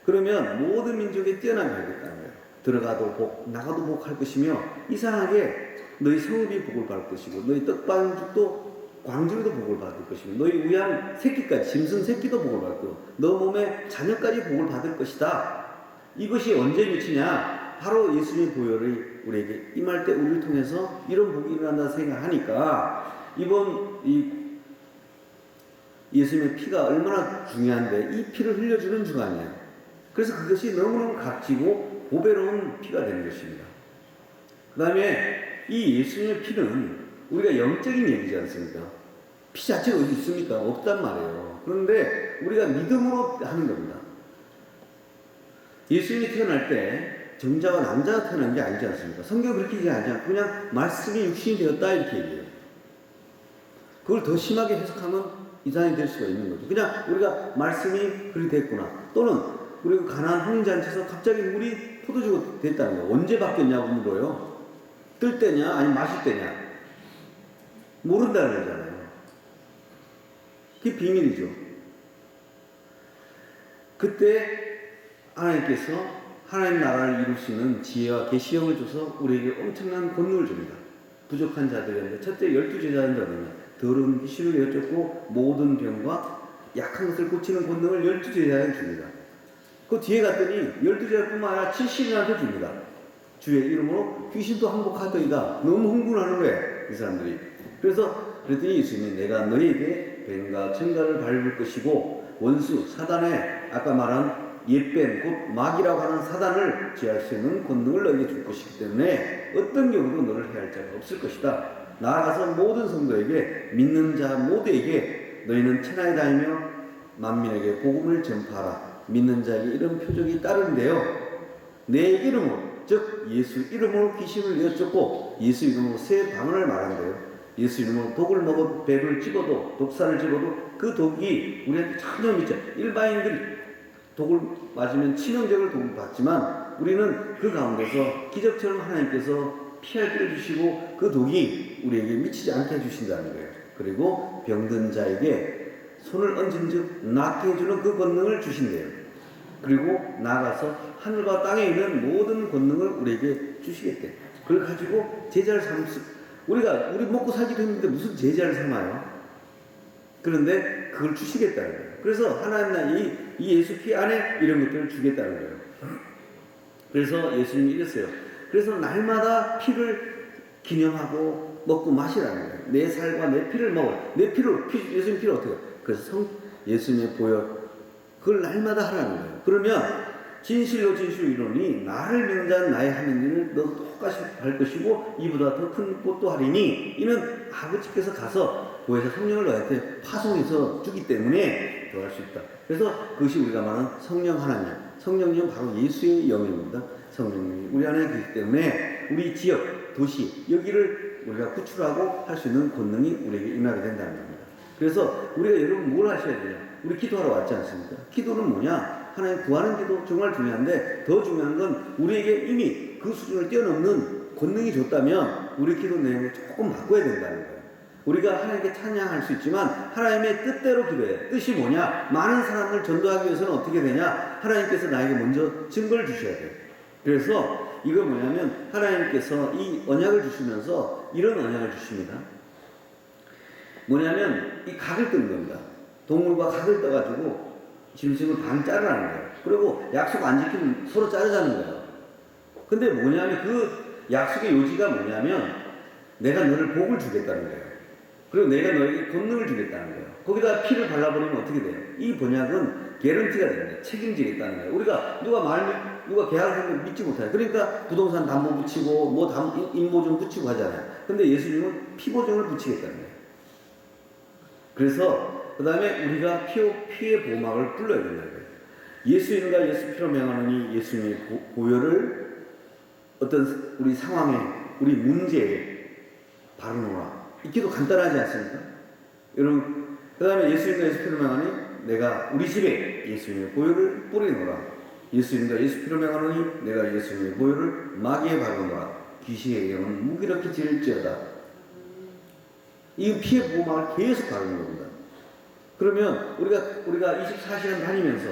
B: 그러면 모든 민족에 뛰어나게 하겠다는 거예요. 들어가도 복, 나가도 복 할 것이며, 이상하게 너희 성읍이 복을 받을 것이고, 너희 떡반죽도 광주리도 복을 받을 것이며, 너희 우양 새끼까지, 짐승 새끼도 복을 받을 것이고, 너 몸에 자녀까지 복을 받을 것이다. 이것이 언제 미치냐? 바로 예수님의 보혈이 우리에게 임할 때 우리를 통해서 이런 복이 일어난다 생각하니까, 이번 예수님의 피가 얼마나 중요한데 이 피를 흘려주는 주간이에요. 그래서 그것이 너무너무 값지고 보배로운 피가 되는 것입니다. 그 다음에 이 예수님의 피는 우리가 영적인 얘기지 않습니까? 피 자체가 어디 있습니까? 없단 말이에요. 그런데 우리가 믿음으로 하는 겁니다. 예수님이 태어날 때 정자와 남자가 태어난 게 아니지 않습니까? 성경 그렇게 얘기하지 않고 그냥 말씀이 육신이 되었다 이렇게 얘기해요. 그걸 더 심하게 해석하면 이상이 될 수가 있는 거죠. 그냥 우리가 말씀이 그리 됐구나. 또는 우리가 가나안 홍장에서 갑자기 물이 포도주가 됐다는 거예요. 언제 바뀌었냐고 물어요. 뜰 때냐 아니면 마실 때냐 모른다는 거잖아요. 그게 비밀이죠. 그때 하나님께서 하나님 나라를 이루시는 지혜와 계시형을 줘서 우리에게 엄청난 권능을 줍니다. 부족한 자들이었는데 첫째 12제자는 뭐냐면 더러운 귀신을 내쫓고 모든 병과 약한 것을 고치는 권능을 12제자에게 줍니다. 그 뒤에 갔더니 12제자뿐만 아니라 70인한테 줍니다. 주의 이름으로 귀신도 항복하더이다. 너무 흥분하는 거예요, 이 사람들이. 그랬더니 예수님이 내가 너희에게 뱀과 청가를 밟을 것이고 원수 사단의 아까 말한 옛뱀 곧 마귀라고 하는 사단을 제할 수 있는 권능을 너희에게 줄 것이기 때문에 어떤 경우도 너를 해할 자가 없을 것이다. 나아가서 모든 성도에게 믿는 자 모두에게 너희는 천하에 다니며 만민에게 복음을 전파하라. 믿는 자에게 이런 표적이 따르는데요. 내 이름으로 즉 예수 이름으로 귀신을 내쫓고 예수 이름으로 새 방언을 말한대요. 예수 이름으로 독을 먹어 배를 집어도 독사를 집어도 그 독이 우리한테 전혀 미쳐. 일반인들이 독을 맞으면 치명적을 독을 받지만 우리는 그 가운데서 기적처럼 하나님께서 피할 길을 주시고 그 독이 우리에게 미치지 않게 해주신다는 거예요. 그리고 병든 자에게 손을 얹은즉 낫게 해주는 그 권능을 주신대요. 그리고 나아가서 하늘과 땅에 있는 모든 권능을 우리에게 주시겠대. 그걸 가지고 제자를 삼수. 우리 먹고 살기도 힘든데 무슨 제자를 삼아요? 그런데 그걸 주시겠다는 거예요. 그래서 하나님 이 예수 피 안에 이런 것들을 주겠다는 거예요. 그래서 예수님이 이랬어요. 그래서 날마다 피를 기념하고 먹고 마시라는 거예요. 내 살과 내 피를 먹어. 내 피를, 예수님 피를 어떻게 해요? 그래서 예수님의 보혈, 그걸 날마다 하라는 거예요. 그러면 진실로 이르노니 나를 믿는 자는 나의 하는 일을 너도 똑같이 할 것이고 이보다 더 큰 것도 하리니 이는 아버지께서 가서 보혜사 성령을 너한테 파송해서 주기 때문에 더 할 수 있다. 그래서 그것이 우리가 말하는 성령 하나님, 성령님은 바로 예수의 영입니다. 성령님이 우리 안에 계시기 때문에 우리 지역, 도시 여기를 우리가 구출하고 할 수 있는 권능이 우리에게 임하게 된다는 겁니다. 그래서 우리가 여러분 뭘 하셔야 돼요? 우리 기도하러 왔지 않습니까? 기도는 뭐냐? 하나님 구하는 기도 정말 중요한데 더 중요한 건 우리에게 이미 그 수준을 뛰어넘는 권능이 줬다면 우리 기도 내용을 조금 바꿔야 된다는 거예요. 우리가 하나님께 찬양할 수 있지만 하나님의 뜻대로 기도해. 뜻이 뭐냐? 많은 사람을 전도하기 위해서는 어떻게 되냐? 하나님께서 나에게 먼저 증거를 주셔야 돼요. 그래서 이거 뭐냐면 하나님께서 이 언약을 주시면서 이런 언약을 주십니다. 뭐냐면 이 각을 뜬 겁니다. 동물과 각을 떠가지고 짐승을 반 자르라는 거예요. 그리고 약속 안 지키면 서로 자르자는 거예요. 근데 뭐냐면 그 약속의 요지가 뭐냐면 내가 너를 복을 주겠다는 거예요. 그리고 내가 너에게 권능을 주겠다는 거예요. 거기다 피를 발라버리면 어떻게 돼요? 이 번약은 개런티가 됩니다. 책임지겠다는 거예요. 우리가 누가 계약을 믿지 못해요. 그러니까 부동산 담보 붙이고 인보증 붙이고 하잖아요. 근데 예수님은 피보증을 붙이겠다는 거예요. 그래서 그 다음에 우리가 피의 보막을 불러야 된다는 거예요. 예수 이름과 예수 피로 명하노니 예수님의 보혈을 어떤 우리 상황에 우리 문제에 바르노라. 이 기도 간단하지 않습니까? 여러분 그 다음에 예수 이름과 예수 피로 명하니 내가 우리 집에 예수님의 보혈을 뿌리노라. 예수 이름과 예수 피로 명하노니 내가 예수님의 보혈을 마귀에 바르노라. 귀신의 영은 무기력히 지를지어다. 이 피의 보호막을 계속 바르는 겁니다. 그러면 우리가 24시간 다니면서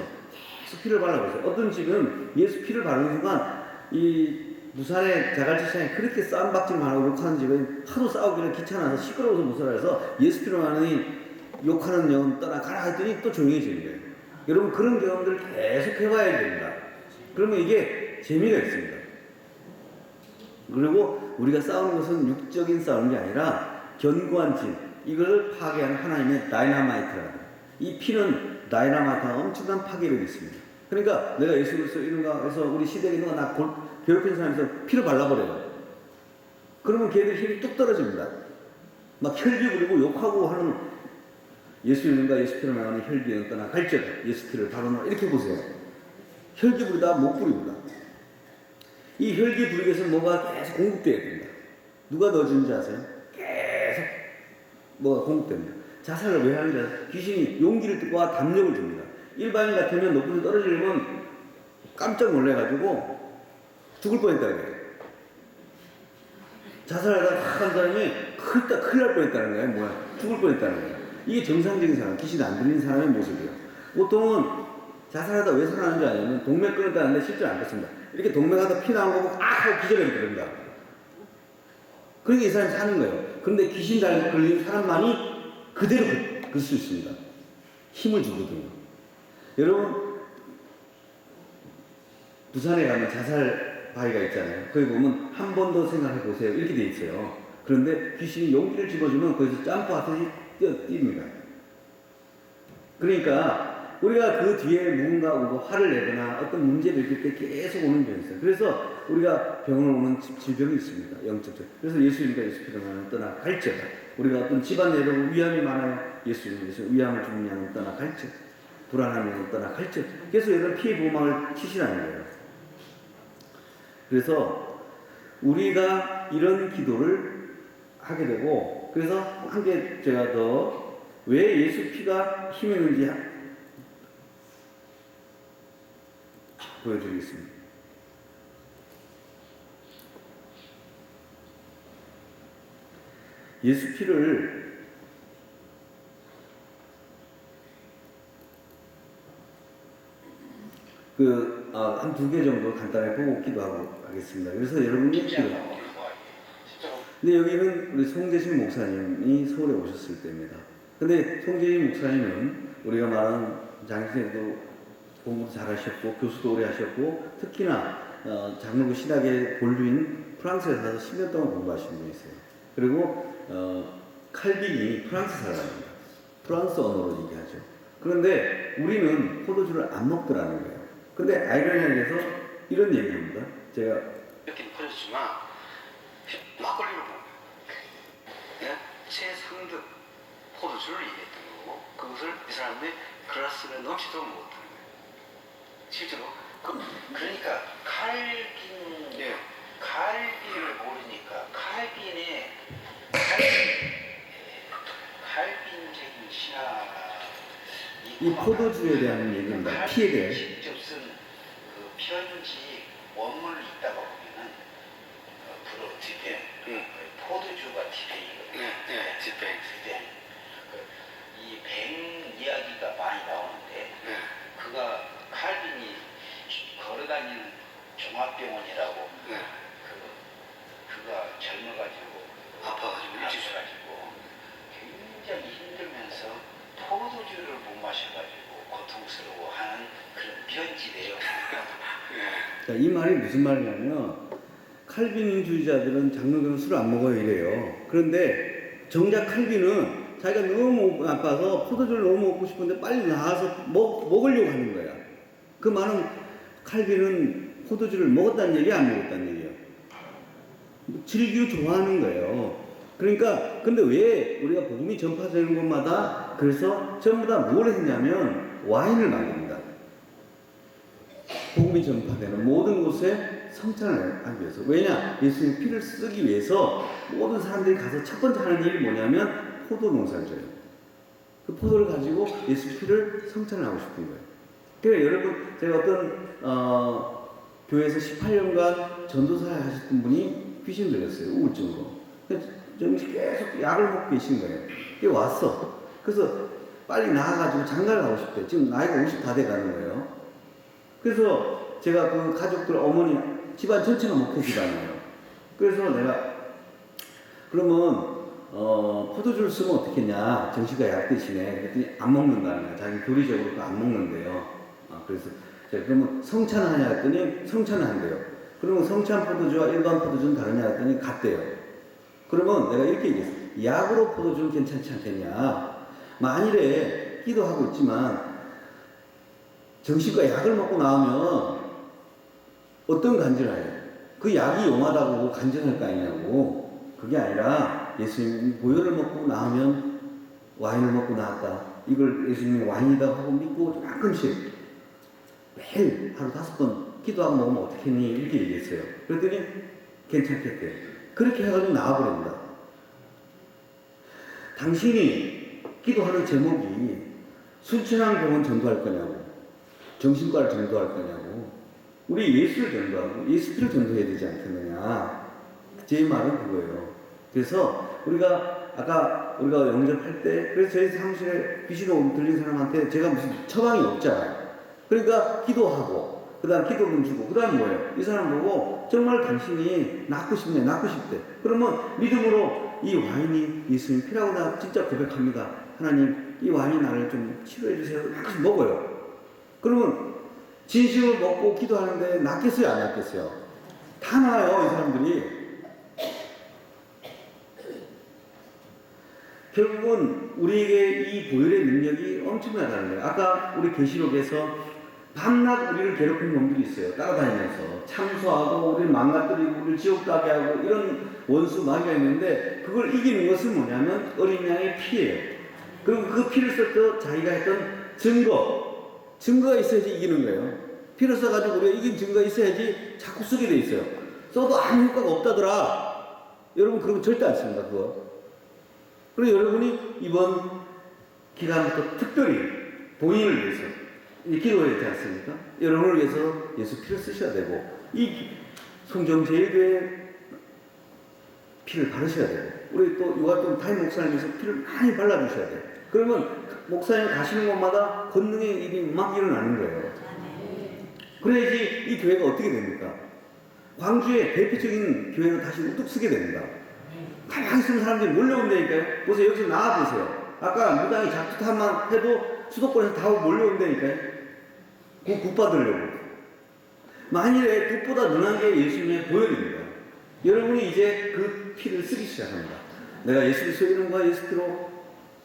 B: 계속 피를 발라보세요. 어떤 집은 예수 피를 바르는 순간 이 부산의 자갈치시장에 그렇게 싸움박질만 하고 욕하는 집은 하도 싸우기를 귀찮아서 시끄러워서 못 살아서 예수 피로 하느니 욕하는 영은 떠나가라 했더니 또 조용해지는 거예요. 여러분 그런 경험들을 계속 해봐야 됩니다. 그러면 이게 재미가 있습니다. 그리고 우리가 싸우는 것은 육적인 싸우는 게 아니라 견고한 진, 이걸 파괴하는 하나님의 다이나마이트라는 이 피는 다이나마이트가 엄청난 파괴력이 있습니다. 그러니까 내가 예수 그리스도 이런가 해서 우리 시대에 있는 나 괴롭힌 사람에서 피를 발라버려요. 그러면 걔들 힘이 뚝 떨어집니다. 막 혈기 부리고 욕하고 하는 예수 이름과 예수 피를 말하는 혈기는 떠나 갈지어다. 예수 피를 바르노라. 이렇게 보세요. 혈기 부리다 못 부립니다. 이 혈기 부리기 위해서는 뭐가 계속 공급돼야 됩니다. 누가 넣어주는지 아세요? 계속 뭐가 공급됩니다. 자살을 왜 하는지 아세요? 귀신이 용기를 뜯고 담력을 줍니다. 일반인 같으면 높은 데 떨어지려면 깜짝 놀래가지고 죽을 뻔했다는 거예요. 자살하다가 한 사람이 큰일 날 뻔했다는 거예요. 뭐야? 죽을 뻔했다는 거예요. 이게 정상적인 사람, 귀신 안 들리는 사람의 모습이에요. 보통은 자살하다 왜 살아나는 줄 아냐면 동맥 끊었다는데 실제로 안 끊습니다. 이렇게 동맥하다 피 나온 거 보고 하고 기절하게 됩니다. 그러니까 이 사람이 사는 거예요. 그런데 귀신 잘 걸린 사람만이 그대로 글 수 있습니다. 힘을 주거든요. 여러분 부산에 가면 자살 바위가 있잖아요. 거기 보면 한 번 더 생각해 보세요. 이렇게 돼 있어요. 그런데 귀신이 용기를 집어주면 거기서 점프하듯이 뛰어듭니다. 그러니까 우리가 그 뒤에 누군가 오고 화를 내거나 어떤 문제를 일으킬 때 계속 오는 병이 있어요. 그래서 우리가 병을 오는 질병이 있습니다. 영적적. 그래서 예수님과 예수 피로만 떠나 갈지어다. 우리가 어떤 집안 내로 위험이 많아요. 예수님께서 위험을 주는 양은 떠나 갈지어다. 불안한 양은 떠나 갈지어다. 그래서 여러분 피해 보호막을 치시라는 거예요. 그래서 우리가 이런 기도를 하게 되고, 그래서 한 개 제가 더 왜 예수 피가 힘이 있는지 보여드리겠습니다. 예수 피를 한 2개 정도 간단하게 보고 기도하고 하겠습니다. 그래서 여러분이 기도. 근데 여기는 우리 송재신 목사님이 서울에 오셨을 때입니다. 근데 송재신 목사님은 우리가 말하는 장기생도 공부도 잘하셨고 교수도 오래 하셨고 특히나 장로교 신학의 본류인 프랑스에 가서 10년 동안 공부하신 분이 있어요. 그리고 칼빈이 프랑스 사람입니다. 프랑스 언어로 얘기하죠. 그런데 우리는 포도주를 안 먹더라는 거예요. 근데 아이러니하게서 이런 얘기입니다. 제가
C: 이렇게 퍼졌지만 막걸리를 먹는 거예요. 최상급 포도주를 얘기했던 거고 그것을 이 사람들이 글라스에 넘치도록 먹었다는 거예요. 실제로
E: 그러니까 칼빈을 모르니까 칼빈적인 신화
B: 이 포도주에 대한 얘기입니다. 피에 대해.
E: 직접 쓴 그 편지 원문을 읽다가 보면은 브로 디펜 포도주가 디펜이거든요.
C: 디펜.
E: 이 뱅 이야기가 많이 나오는데 그가 칼빈이 걸어다니는 종합병원이라고 그가 젊어가지고 아파가지고 굉장히 힘들면서 포도주를 못 마셔가지고 고통스러워하는 그런 편지 내용입니다.
B: 자, 이 말이 무슨 말이냐면 칼빈주의자들은 장로교는 술을 안 먹어요 이래요. 그런데 정작 칼빈은 자기가 너무 아파서 포도주를 너무 먹고 싶은데 빨리 나와서 먹으려고 하는 거야. 그 말은 칼빈은 포도주를 먹었다는 얘기야 안 먹었다는 얘기야. 즐기고 좋아하는 거예요. 그러니까 근데 왜 우리가 복음이 전파되는 곳마다 그래서 전부 다 뭘 했냐면 와인을 만듭니다. 복음이 전파되는 모든 곳에 성찬을 하기 위해서. 왜냐? 예수님 피를 쓰기 위해서 모든 사람들이 가서 첫 번째 하는 일이 뭐냐면 포도 농사를 져요. 그 포도를 가지고 예수 피를 성찬을 하고 싶은 거예요. 그러니까 여러분 제가 어떤 교회에서 18년간 전도사 하셨던 분이 귀신 들렸어요. 우울증으로. 좀 계속 약을 먹고 계신 거예요. 이게 왔어. 그래서 빨리 나가가지고 장가를 가고 싶대. 지금 나이가 50 다 돼가는 거예요. 그래서 제가 그 가족들 어머니 집안 전체가 목회 집안이에요. 그래서 내가 그러면 포도주를 쓰면 어떻겠냐. 정신과 약 대신에. 그랬더니 안 먹는다는 거예요. 자기 교리적으로 그거 안 먹는데요. 그래서 제가 그러면 성찬하냐 했더니 성찬을 한대요. 그러면 성찬 포도주와 일반 포도주는 다르냐 했더니 같대요. 그러면 내가 이렇게 얘기했어요. 약으로 포도주는 괜찮지 않겠냐. 만일에 기도하고 있지만 정신과 약을 먹고 나오면 어떤 간증을 그 약이 용하다고 간증할 거 아니냐고. 그게 아니라 예수님 보혈을 먹고 나오면 와인을 먹고 나왔다. 이걸 예수님이 와인이다 하고 믿고 조금씩 매일 하루 5번 기도하고 먹으면 어떻겠니? 이렇게 얘기했어요. 그랬더니 괜찮겠대. 그렇게 해가지고 나와버립니다. 당신이 기도하는 제목이 순천향 병원 전도할 거냐고, 정신과를 전도할 거냐고, 우리 예수를 전도하고 예수를 전도해야 되지 않겠느냐. 제 말은 그거예요. 그래서 우리가 아까 우리가 영접할 때 그래서 저희 사무실에 귀신 들린 사람한테 제가 무슨 처방이 없잖아요. 그러니까 기도하고 그 다음 기도문 주고 그 다음 뭐예요? 이 사람 보고 정말 당신이 낫고 싶네 낫고 싶대. 그러면 믿음으로 이 와인이 예수님 피라고 나 진짜 고백합니다. 하나님 이 와인이 나를 좀 치료해 주세요. 막 먹어요. 그러면 진심을 먹고 기도하는데 낫겠어요 안 낫겠어요? 다 나아요 이 사람들이. 결국은 우리에게 이 보혈의 능력이 엄청나다는 거예요. 아까 우리 계시록에서 밤낮 우리를 괴롭히는 놈들이 있어요. 따라다니면서 참소하고 우리를 망가뜨리고 우리를 지옥 가게 하고 이런 원수 마귀가 있는데 그걸 이기는 것은 뭐냐면 어린 양의 피예요. 그리고 그 피를 써서 자기가 했던 증거가 있어야지 이기는 거예요. 피를 써가지고 우리가 이긴 증거가 있어야지 자꾸 쓰게 돼 있어요. 써도 아무 효과가 없다더라. 여러분 그런 거 절대 안 씁니다. 그거. 그리고 여러분이 이번 기간부터 특별히 본인을 위해서 기도해야 되지 않습니까? 여러분을 위해서 예수 피를 쓰셔야 되고 이 송정제일교회 피를 바르셔야 되고 우리 또 유아동 타임 목사님께서 피를 많이 발라주셔야 돼요. 그러면 목사님 가시는 곳마다 권능의 일이 막 일어나는 거예요. 그래야지 이 교회가 어떻게 됩니까? 광주의 대표적인 교회가 다시 우뚝 서게 됩니다. 가만히 있으면 사람들이 몰려온다니까요. 보세요. 여기서 나와보세요. 아까 무당이 작두탄만 해도 수도권에서 다 몰려온다니까요. 국 받으려고. 만일에 국보다 능한 게 예수님의 보혈입니다. 여러분이 이제 그 피를 쓰기 시작합니다. 내가 예수 그리스도 이름과 예수 피로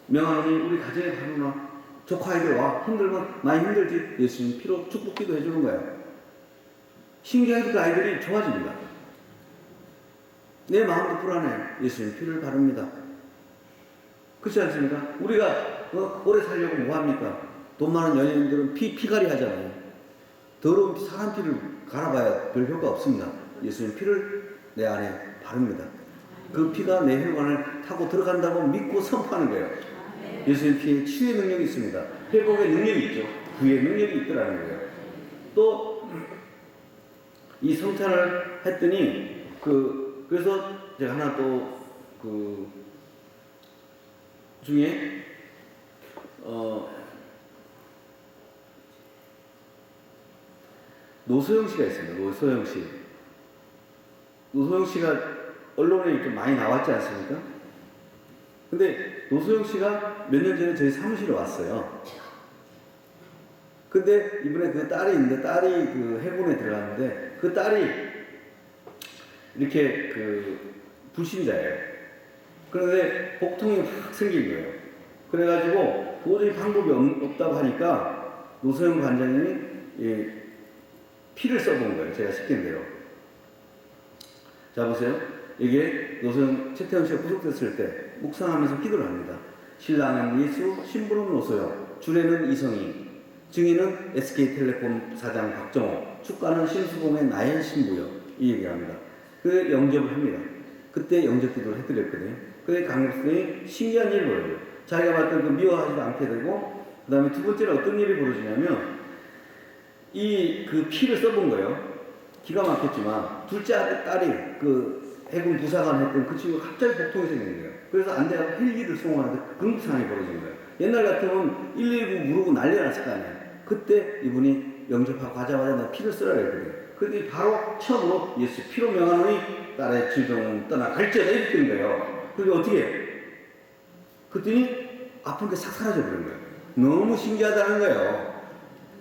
B: 명하노니 우리 가정에 바르나 조카 아이들 와 힘들면 많이 힘들지 예수님 피로 축복기도 해주는 거예요. 신기하게 그 아이들이 좋아집니다. 내 마음도 불안해. 예수님 피를 바릅니다. 그렇지 않습니까? 우리가 오래 살려고 뭐 합니까? 돈 많은 연예인들은 피갈이 하잖아요. 더러운 사람 피를 갈아봐야 별 효과 없습니다. 예수님 피를 내 안에 바릅니다. 그 피가 내 혈관을 타고 들어간다고 믿고 선포하는 거예요. 예수님 피에 치유의 능력이 있습니다. 회복의 능력이 있죠. 구의 능력이 있더라는 거예요. 또 이 성찬을 했더니 그래서 제가 하나 또 중에 노소영 씨가 있습니다. 노소영 씨. 노소영 씨가 언론에 좀 많이 나왔지 않습니까? 근데 노소영 씨가 몇 년 전에 저희 사무실에 왔어요. 근데 이번에 그 딸이 있는데 딸이 그 해군에 들어갔는데 그 딸이 이렇게 불신자예요. 그런데 복통이 확 생긴 거예요. 그래가지고 도저히 방법이 없다고 하니까 노소영 관장님이 피를 써본 거예요. 제가 시킨 대로. 자, 보세요. 이게 노소영, 최태원 씨가 구속됐을 때 묵상하면서 기도를 합니다. 신랑은 예수, 신부는 노소영, 주례는 이성희, 증인은 SK텔레콤 사장 박정호, 축가는 신수봉의 나연 신부요. 이 얘기를 합니다. 그 영접을 합니다. 그때 영접 기도를 해드렸거든요. 근데 강력수님이 신기한 일이 벌어져요. 자기가 봤던 그 미워하지도 않게 되고, 그 다음에 두 번째로 어떤 일이 벌어지냐면, 그 피를 써본 거예요. 기가 막혔지만, 둘째 딸이 해군 부사관 했던 그 친구가 갑자기 복통이 생긴 거예요. 그래서 안 돼서 헬기를 송환하는데 그런 상황이 벌어진 거예요. 옛날 같으면 119 부르고 난리가 났을 거 아니에요. 그때 이분이 영접하고 가자마자 나 피를 쓰라 그랬거든요. 그랬더니 바로 처음으로 예수 피로 명하노니 딸의 질병은 떠나갈지어다 이렇게 된 거예요. 그게 어떻게 해요? 그랬더니 아픈 게 싹 사라져버린 거예요. 너무 신기하다는 거예요.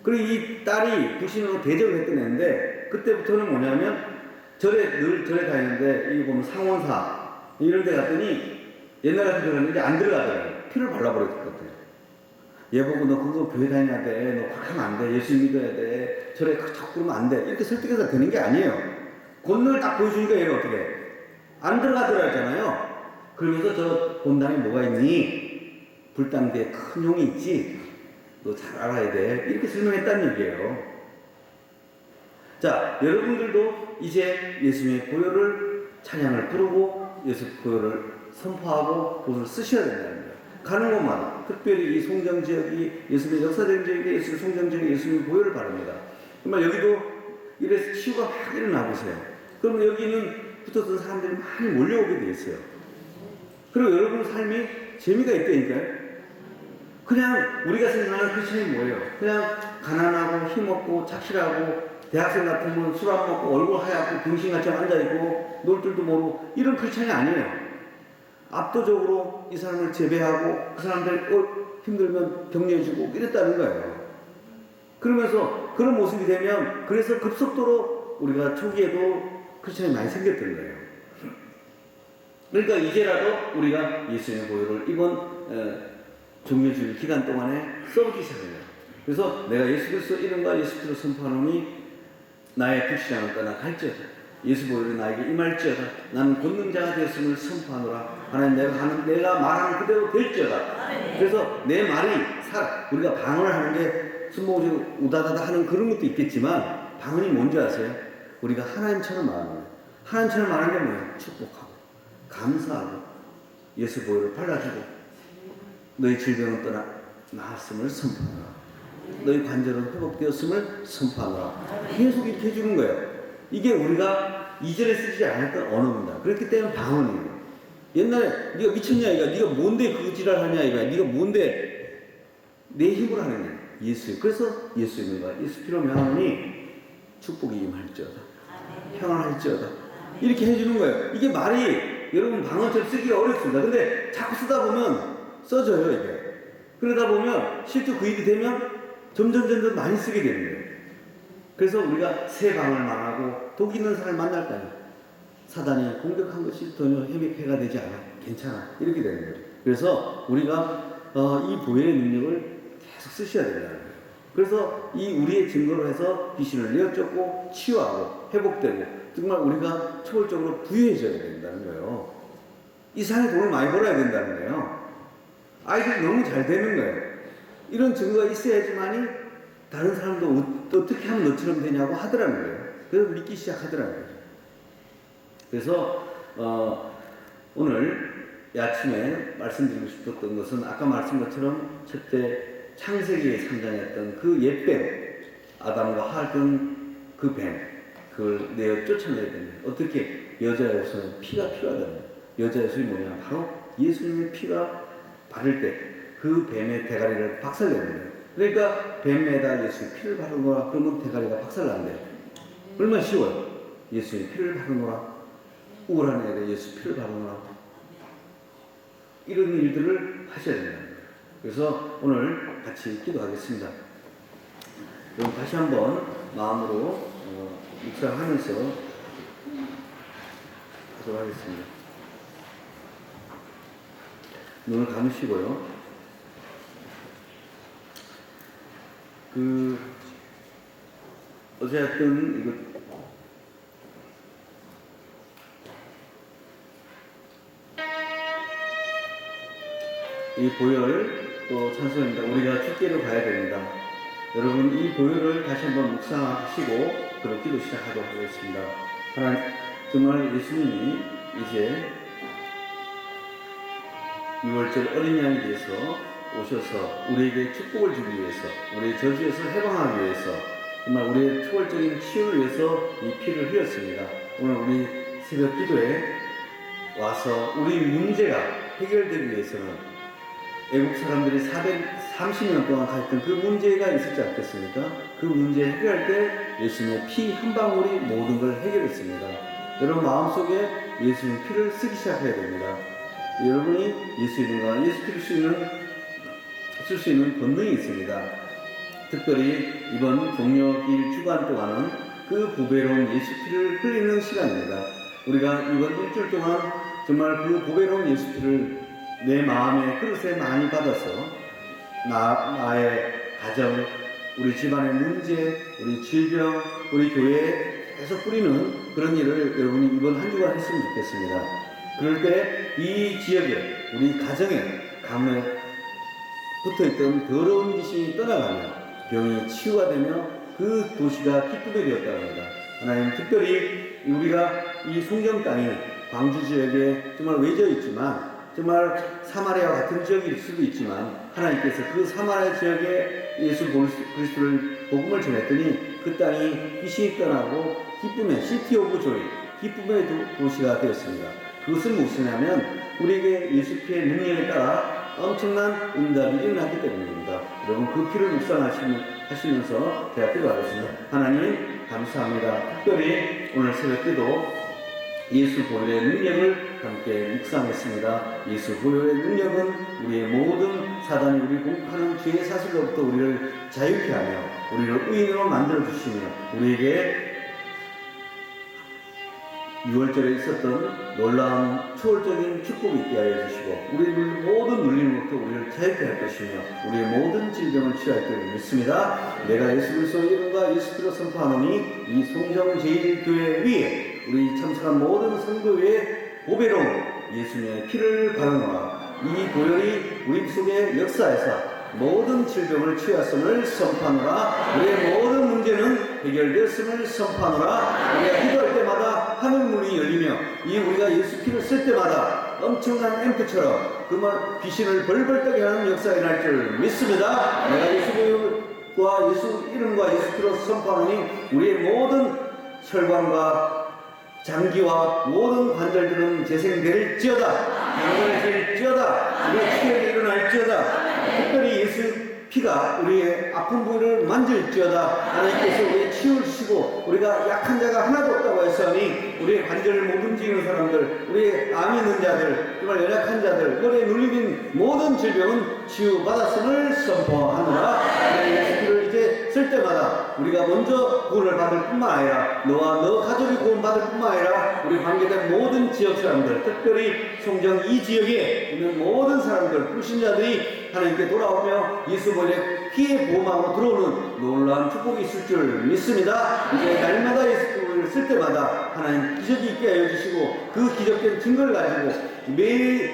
B: 그리고 이 딸이 불신으로 대접을 했던 애인데 그때부터는 뭐냐면 늘 절에 다니는데 이거 보면 상원사 이런 데 갔더니 옛날 같은 들었는데 안 들어가더라고요. 피를 발라버렸거든요. 얘 보고 너 그거 교회 다녀야 돼. 너 그렇게 하면 안 돼. 예수 믿어야 돼. 절에 자꾸 그러면 안 돼. 이렇게 설득해서 되는 게 아니에요. 본능을 딱 보여주니까 얘가 어떻게 해? 안 들어가더라 했잖아요. 그러면서 저 본당에 뭐가 있니? 불당 뒤에 큰 용이 있지? 너 잘 알아야 돼. 이렇게 설명했다는 얘기예요. 자, 여러분들도 이제 예수님의 보혈을 찬양을 부르고 예수 보혈을 선포하고 그것을 쓰셔야 된다는 거예요. 가는 곳마다 특별히 이 송정 지역이 예수님의 역사적인 지역에 예수님 송정 지역에 예수님의 보혈을 바릅니다. 정말 여기도 이래서 치유가 막 일어나고 있어요. 그러면 여기는 붙었던 사람들이 많이 몰려오게 돼 있어요. 그리고 여러분 삶이 재미가 있다니까요. 그냥 우리가 생각하는 크리스천이 뭐예요? 그냥 가난하고 힘없고 착실하고 대학생 같으면 술 안 먹고 얼굴 하얗고 병신같이 앉아있고 놀 줄도 모르고 이런 크리스천이 아니에요. 압도적으로 이 사람을 재배하고 그 사람들 힘들면 격려해주고 이랬다는 거예요. 그러면서 그런 모습이 되면 그래서 급속도로 우리가 초기에도 크리스천이 많이 생겼던 거예요. 그러니까 이제라도 우리가 예수님의 보혈을 이번 종료주일 기간 동안에 써보기 시작해요. 그래서 내가 예수 그리스도 이름과 예수 그리스도 선포하노니 나의 불신앙을 떠나 갈지어다. 예수 보혈이 나에게 임할지어다. 나는 권능자가 되었음을 선포하노라. 하나님 내가 말하는 그대로 될지어다. 그래서 내 말이 우리가 방언을 하는 게 순봉지 우다다다 하는 그런 것도 있겠지만 방언이 뭔지 아세요? 우리가 하나님처럼 말하는 거예요. 하나님처럼 말하는 게 뭐예요? 축복하고 감사하고 예수 보혈을 발라주고 너희 질병은 떠나 나았음을 선포하노라. 너희 관절은 회복되었음을 선포하노라. 계속 이렇게 해주는 거예요. 이게 우리가 이전에 쓰지 않았던 언어입니다. 그렇기 때문에 방언이에요. 옛날에 네가 미쳤냐 이거, 네가 뭔데 그 지랄하냐 이거, 네가 뭔데 내 힘으로 하느냐. 예수. 그래서 예수 이름과 예수 피로 명하노니 축복이 임할지어다. 평안할지어다. 이렇게 해주는 거예요. 이게 말이 여러분 방언처럼 쓰기가 어렵습니다. 근데 자꾸 쓰다 보면 써져요, 이게. 그러다 보면 실제 그 일이 되면 점점 많이 쓰게 되는 거예요. 그래서 우리가 새 방을 망하고 독 있는 사람을 만날 거 아니에요. 사단이 공격한 것이 전혀 해가 되지 않아. 괜찮아. 이렇게 되는 거예요. 그래서 우리가 이 보혈의 능력을 계속 쓰셔야 된다는 거예요. 그래서 이 우리의 증거로 해서 귀신을 내어쫓고 치유하고 회복되고 정말 우리가 초월적으로 부유해져야 된다는 거예요. 이 사람이 돈을 많이 벌어야 된다는 거예요. 아이들이 너무 잘 되는 거예요. 이런 증거가 있어야지만이 다른 사람도 어떻게 하면 너처럼 되냐고 하더라는 거예요. 그래서 믿기 시작하더라는 거예요. 그래서 오늘 아침에 말씀드리고 싶었던 것은 아까 말씀한 것처럼 첫째 창세기의 3장이었던 그 옛뱀, 아담과 하던 그 뱀, 그걸 내어 쫓아내야 됩니다. 어떻게? 여자의 옷은 피가 필요하다는 거예요. 여자의 옷이 뭐냐? 바로 예수님의 피가 바를 때 그 뱀의 대가리를 박살내는 거예요. 그러니까 뱀에다 예수의 피를 바르노라 그러면 대가리가 박살난대요. 얼마나 쉬워요. 예수의 피를 바르노라. 우울한 애에 예수 피를 바르노라. 이런 일들을 하셔야 된다는 거예요. 그래서 오늘 같이 기도하겠습니다. 그럼 다시 한번 마음으로 묵상하면서 하도록 하겠습니다. 눈을 감으시고요. 어제 했던 이 보혈 또 찬송입니다. 우리가 축제로 가야 됩니다. 여러분 이 보혈을 다시 한번 묵상하시고 그런 기도 시작하도록 하겠습니다. 하나님 정말 예수님이 이제 6월절 어린 양에 대해서 오셔서 우리에게 축복을 주기 위해서 우리의 저주에서 해방하기 위해서 정말 우리의 초월적인 치유를 위해서 이 피를 흘렸습니다. 오늘 우리 새벽 기도에 와서 우리 문제가 해결되기 위해서는 애국 사람들이 430년 동안 가졌던 그 문제가 있었지 않겠습니까? 그 문제 해결할 때 예수님의 피 한 방울이 모든 걸 해결했습니다. 여러분 마음속에 예수님의 피를 쓰기 시작해야 됩니다. 여러분이 예수 이름과 예수 피를 쓸 수 있는 권능이 있습니다. 특별히 이번 종료일 주간 동안은 그 보배로운 예수 피를 흘리는 시간입니다. 우리가 이번 일주일 동안 정말 그 보배로운 예수 피를 내 마음의 그릇에 많이 받아서 나의 가정, 우리 집안의 문제, 우리 질병, 우리 교회에 계속 뿌리는 그런 일을 여러분이 이번 한 주간 했으면 좋겠습니다. 그럴 때 이 지역에 우리 가정에 가문에 붙어있던 더러운 귀신이 떠나가며 병이 치유가 되며 그 도시가 기쁨이 되었다고 합니다. 하나님 특별히 우리가 이 송정 땅이 광주 지역에 정말 외져 있지만 정말 사마리아와 같은 지역일 수도 있지만 하나님께서 그 사마리아 지역에 예수 그리스도를 복음을 전했더니 그 땅이 귀신이 떠나고 기쁨의 시티 오브 조이, 기쁨의 도시가 되었습니다. 그것은 무엇이냐면 우리에게 예수 피의 능력에 따라 엄청난 응답이 일어났기 때문입니다. 여러분 그 피를 묵상하시면서 제가 기도하겠습니다. 하나님 감사합니다. 특별히 오늘 새벽 기도 예수 보혈의 능력을 함께 묵상했습니다. 예수 보혈의 능력은 우리의 모든 사단이 우리 공격하는 죄의 사슬로부터 우리를 자유케 하며 우리를 의인으로 만들어주시며 우리에게 6월절에 있었던 놀라운 초월적인 축복이 있게 하여 주시고 우리 모든 눌림으로부터 우리를 자유케 할 것이며 우리의 모든 질병을 치유할 것을 믿습니다. 내가 예수 그리스도의 이름과 예수 피로 선포하노니 이 송정 제1교회 위에 우리 참석한 모든 성도 위에 보배로운 예수님의 피를 바르노라. 이 보혈이 우리 속에 역사에서 모든 질병을 치유하였음을 선포하노라. 우리의 모든 문제는 해결되었음을 선포하노라. 우리가 기도할 때마다 하늘 문이 열리며 이 우리가 예수 피를 쓸 때마다 엄청난 앰프처럼 그만 귀신을 벌벌 떠게 하는 역사가 일어날 줄 믿습니다. 내가 예수와 예수 이름과 예수 피로 선포하노니 우리의 모든 혈관과 장기와 모든 관절들은 재생될지어다. 건강해질지어다. 우리의 치료가 일어날지어다. 특별히 예수 피가 우리의 아픈 부위를 만질지어다. 하나님께서 우리의 치유를 주시고 우리가 약한 자가 하나도 없다고 했으니 우리의 관절을 못 움직이는 사람들, 우리의 암 있는 자들, 정말 연약한 자들, 머리에 눌리는 모든 질병은 치유받았음을 선포하노라. 하나님의 피를 이제 쓸 때마다 우리가 먼저 구원을 받을 뿐만 아니라 너와 너 가족이 구원받을 뿐만 아니라 우리 관계된 모든 지역 사람들, 특별히 송정 이 지역에 있는 모든 사람들, 불신자들이 하나님께 돌아오며 예수 보혈의 피의 보호막으로 들어오는 놀라운 축복이 있을 줄 믿습니다. 이제 날마다 예수 보혈을 쓸 때마다 하나님 기적이 있게 하여 주시고 그 기적된 증거를 가지고 매일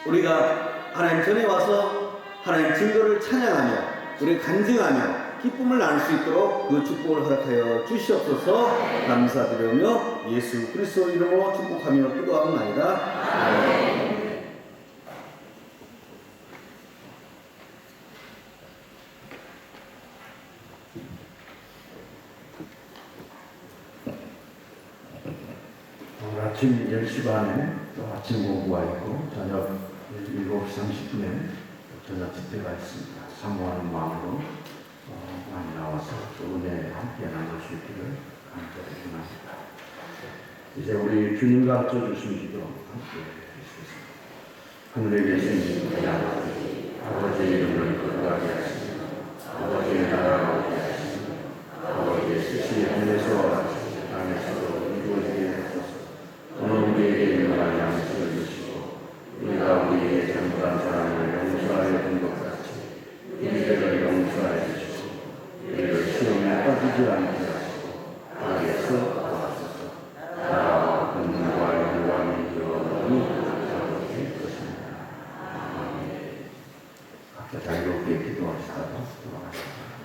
B: 우리가 하나님 전에 와서 하나님 증거를 찬양하며 우리 간증하며 기쁨을 나눌 수 있도록 그 축복을 허락하여 주시옵소서. 감사드리며 예수 그리스도 이름으로 축복하며 기도하옵나이다. 아멘.
A: 오늘 아침 10시 반에 또 아침 공부가 있고 저녁 7시 30분에 저녁 집회가 있습니다. 사모하는 마음으로 많이 나와서 또 은혜 함께 나눌 수 있기를 간절히 원합니다. 이제 우리 주님 가르쳐 주신 기도 함께 해주시겠습니다. 하늘에 계신 우리 아버지 이름을 거룩하게 하시며 아버지의 나라가 오게 하시며 아버지의 뜻이 하늘에서 같이 땅에서도 이루어지게 하소서. 오늘 우리에게 일용할 양식을 주시고 우리가 우리에게 잘못한 사람을 용서하여 준 것 같이 우리를 용서하여 주시고 우리를 시험에 빠지지 않게 하시고 악에서 구하소서. 나라와 권능과 영광이 영원히 아버지의 것입니다. 아멘. 각자 자유롭게 기도하시다가 돌아가십니다.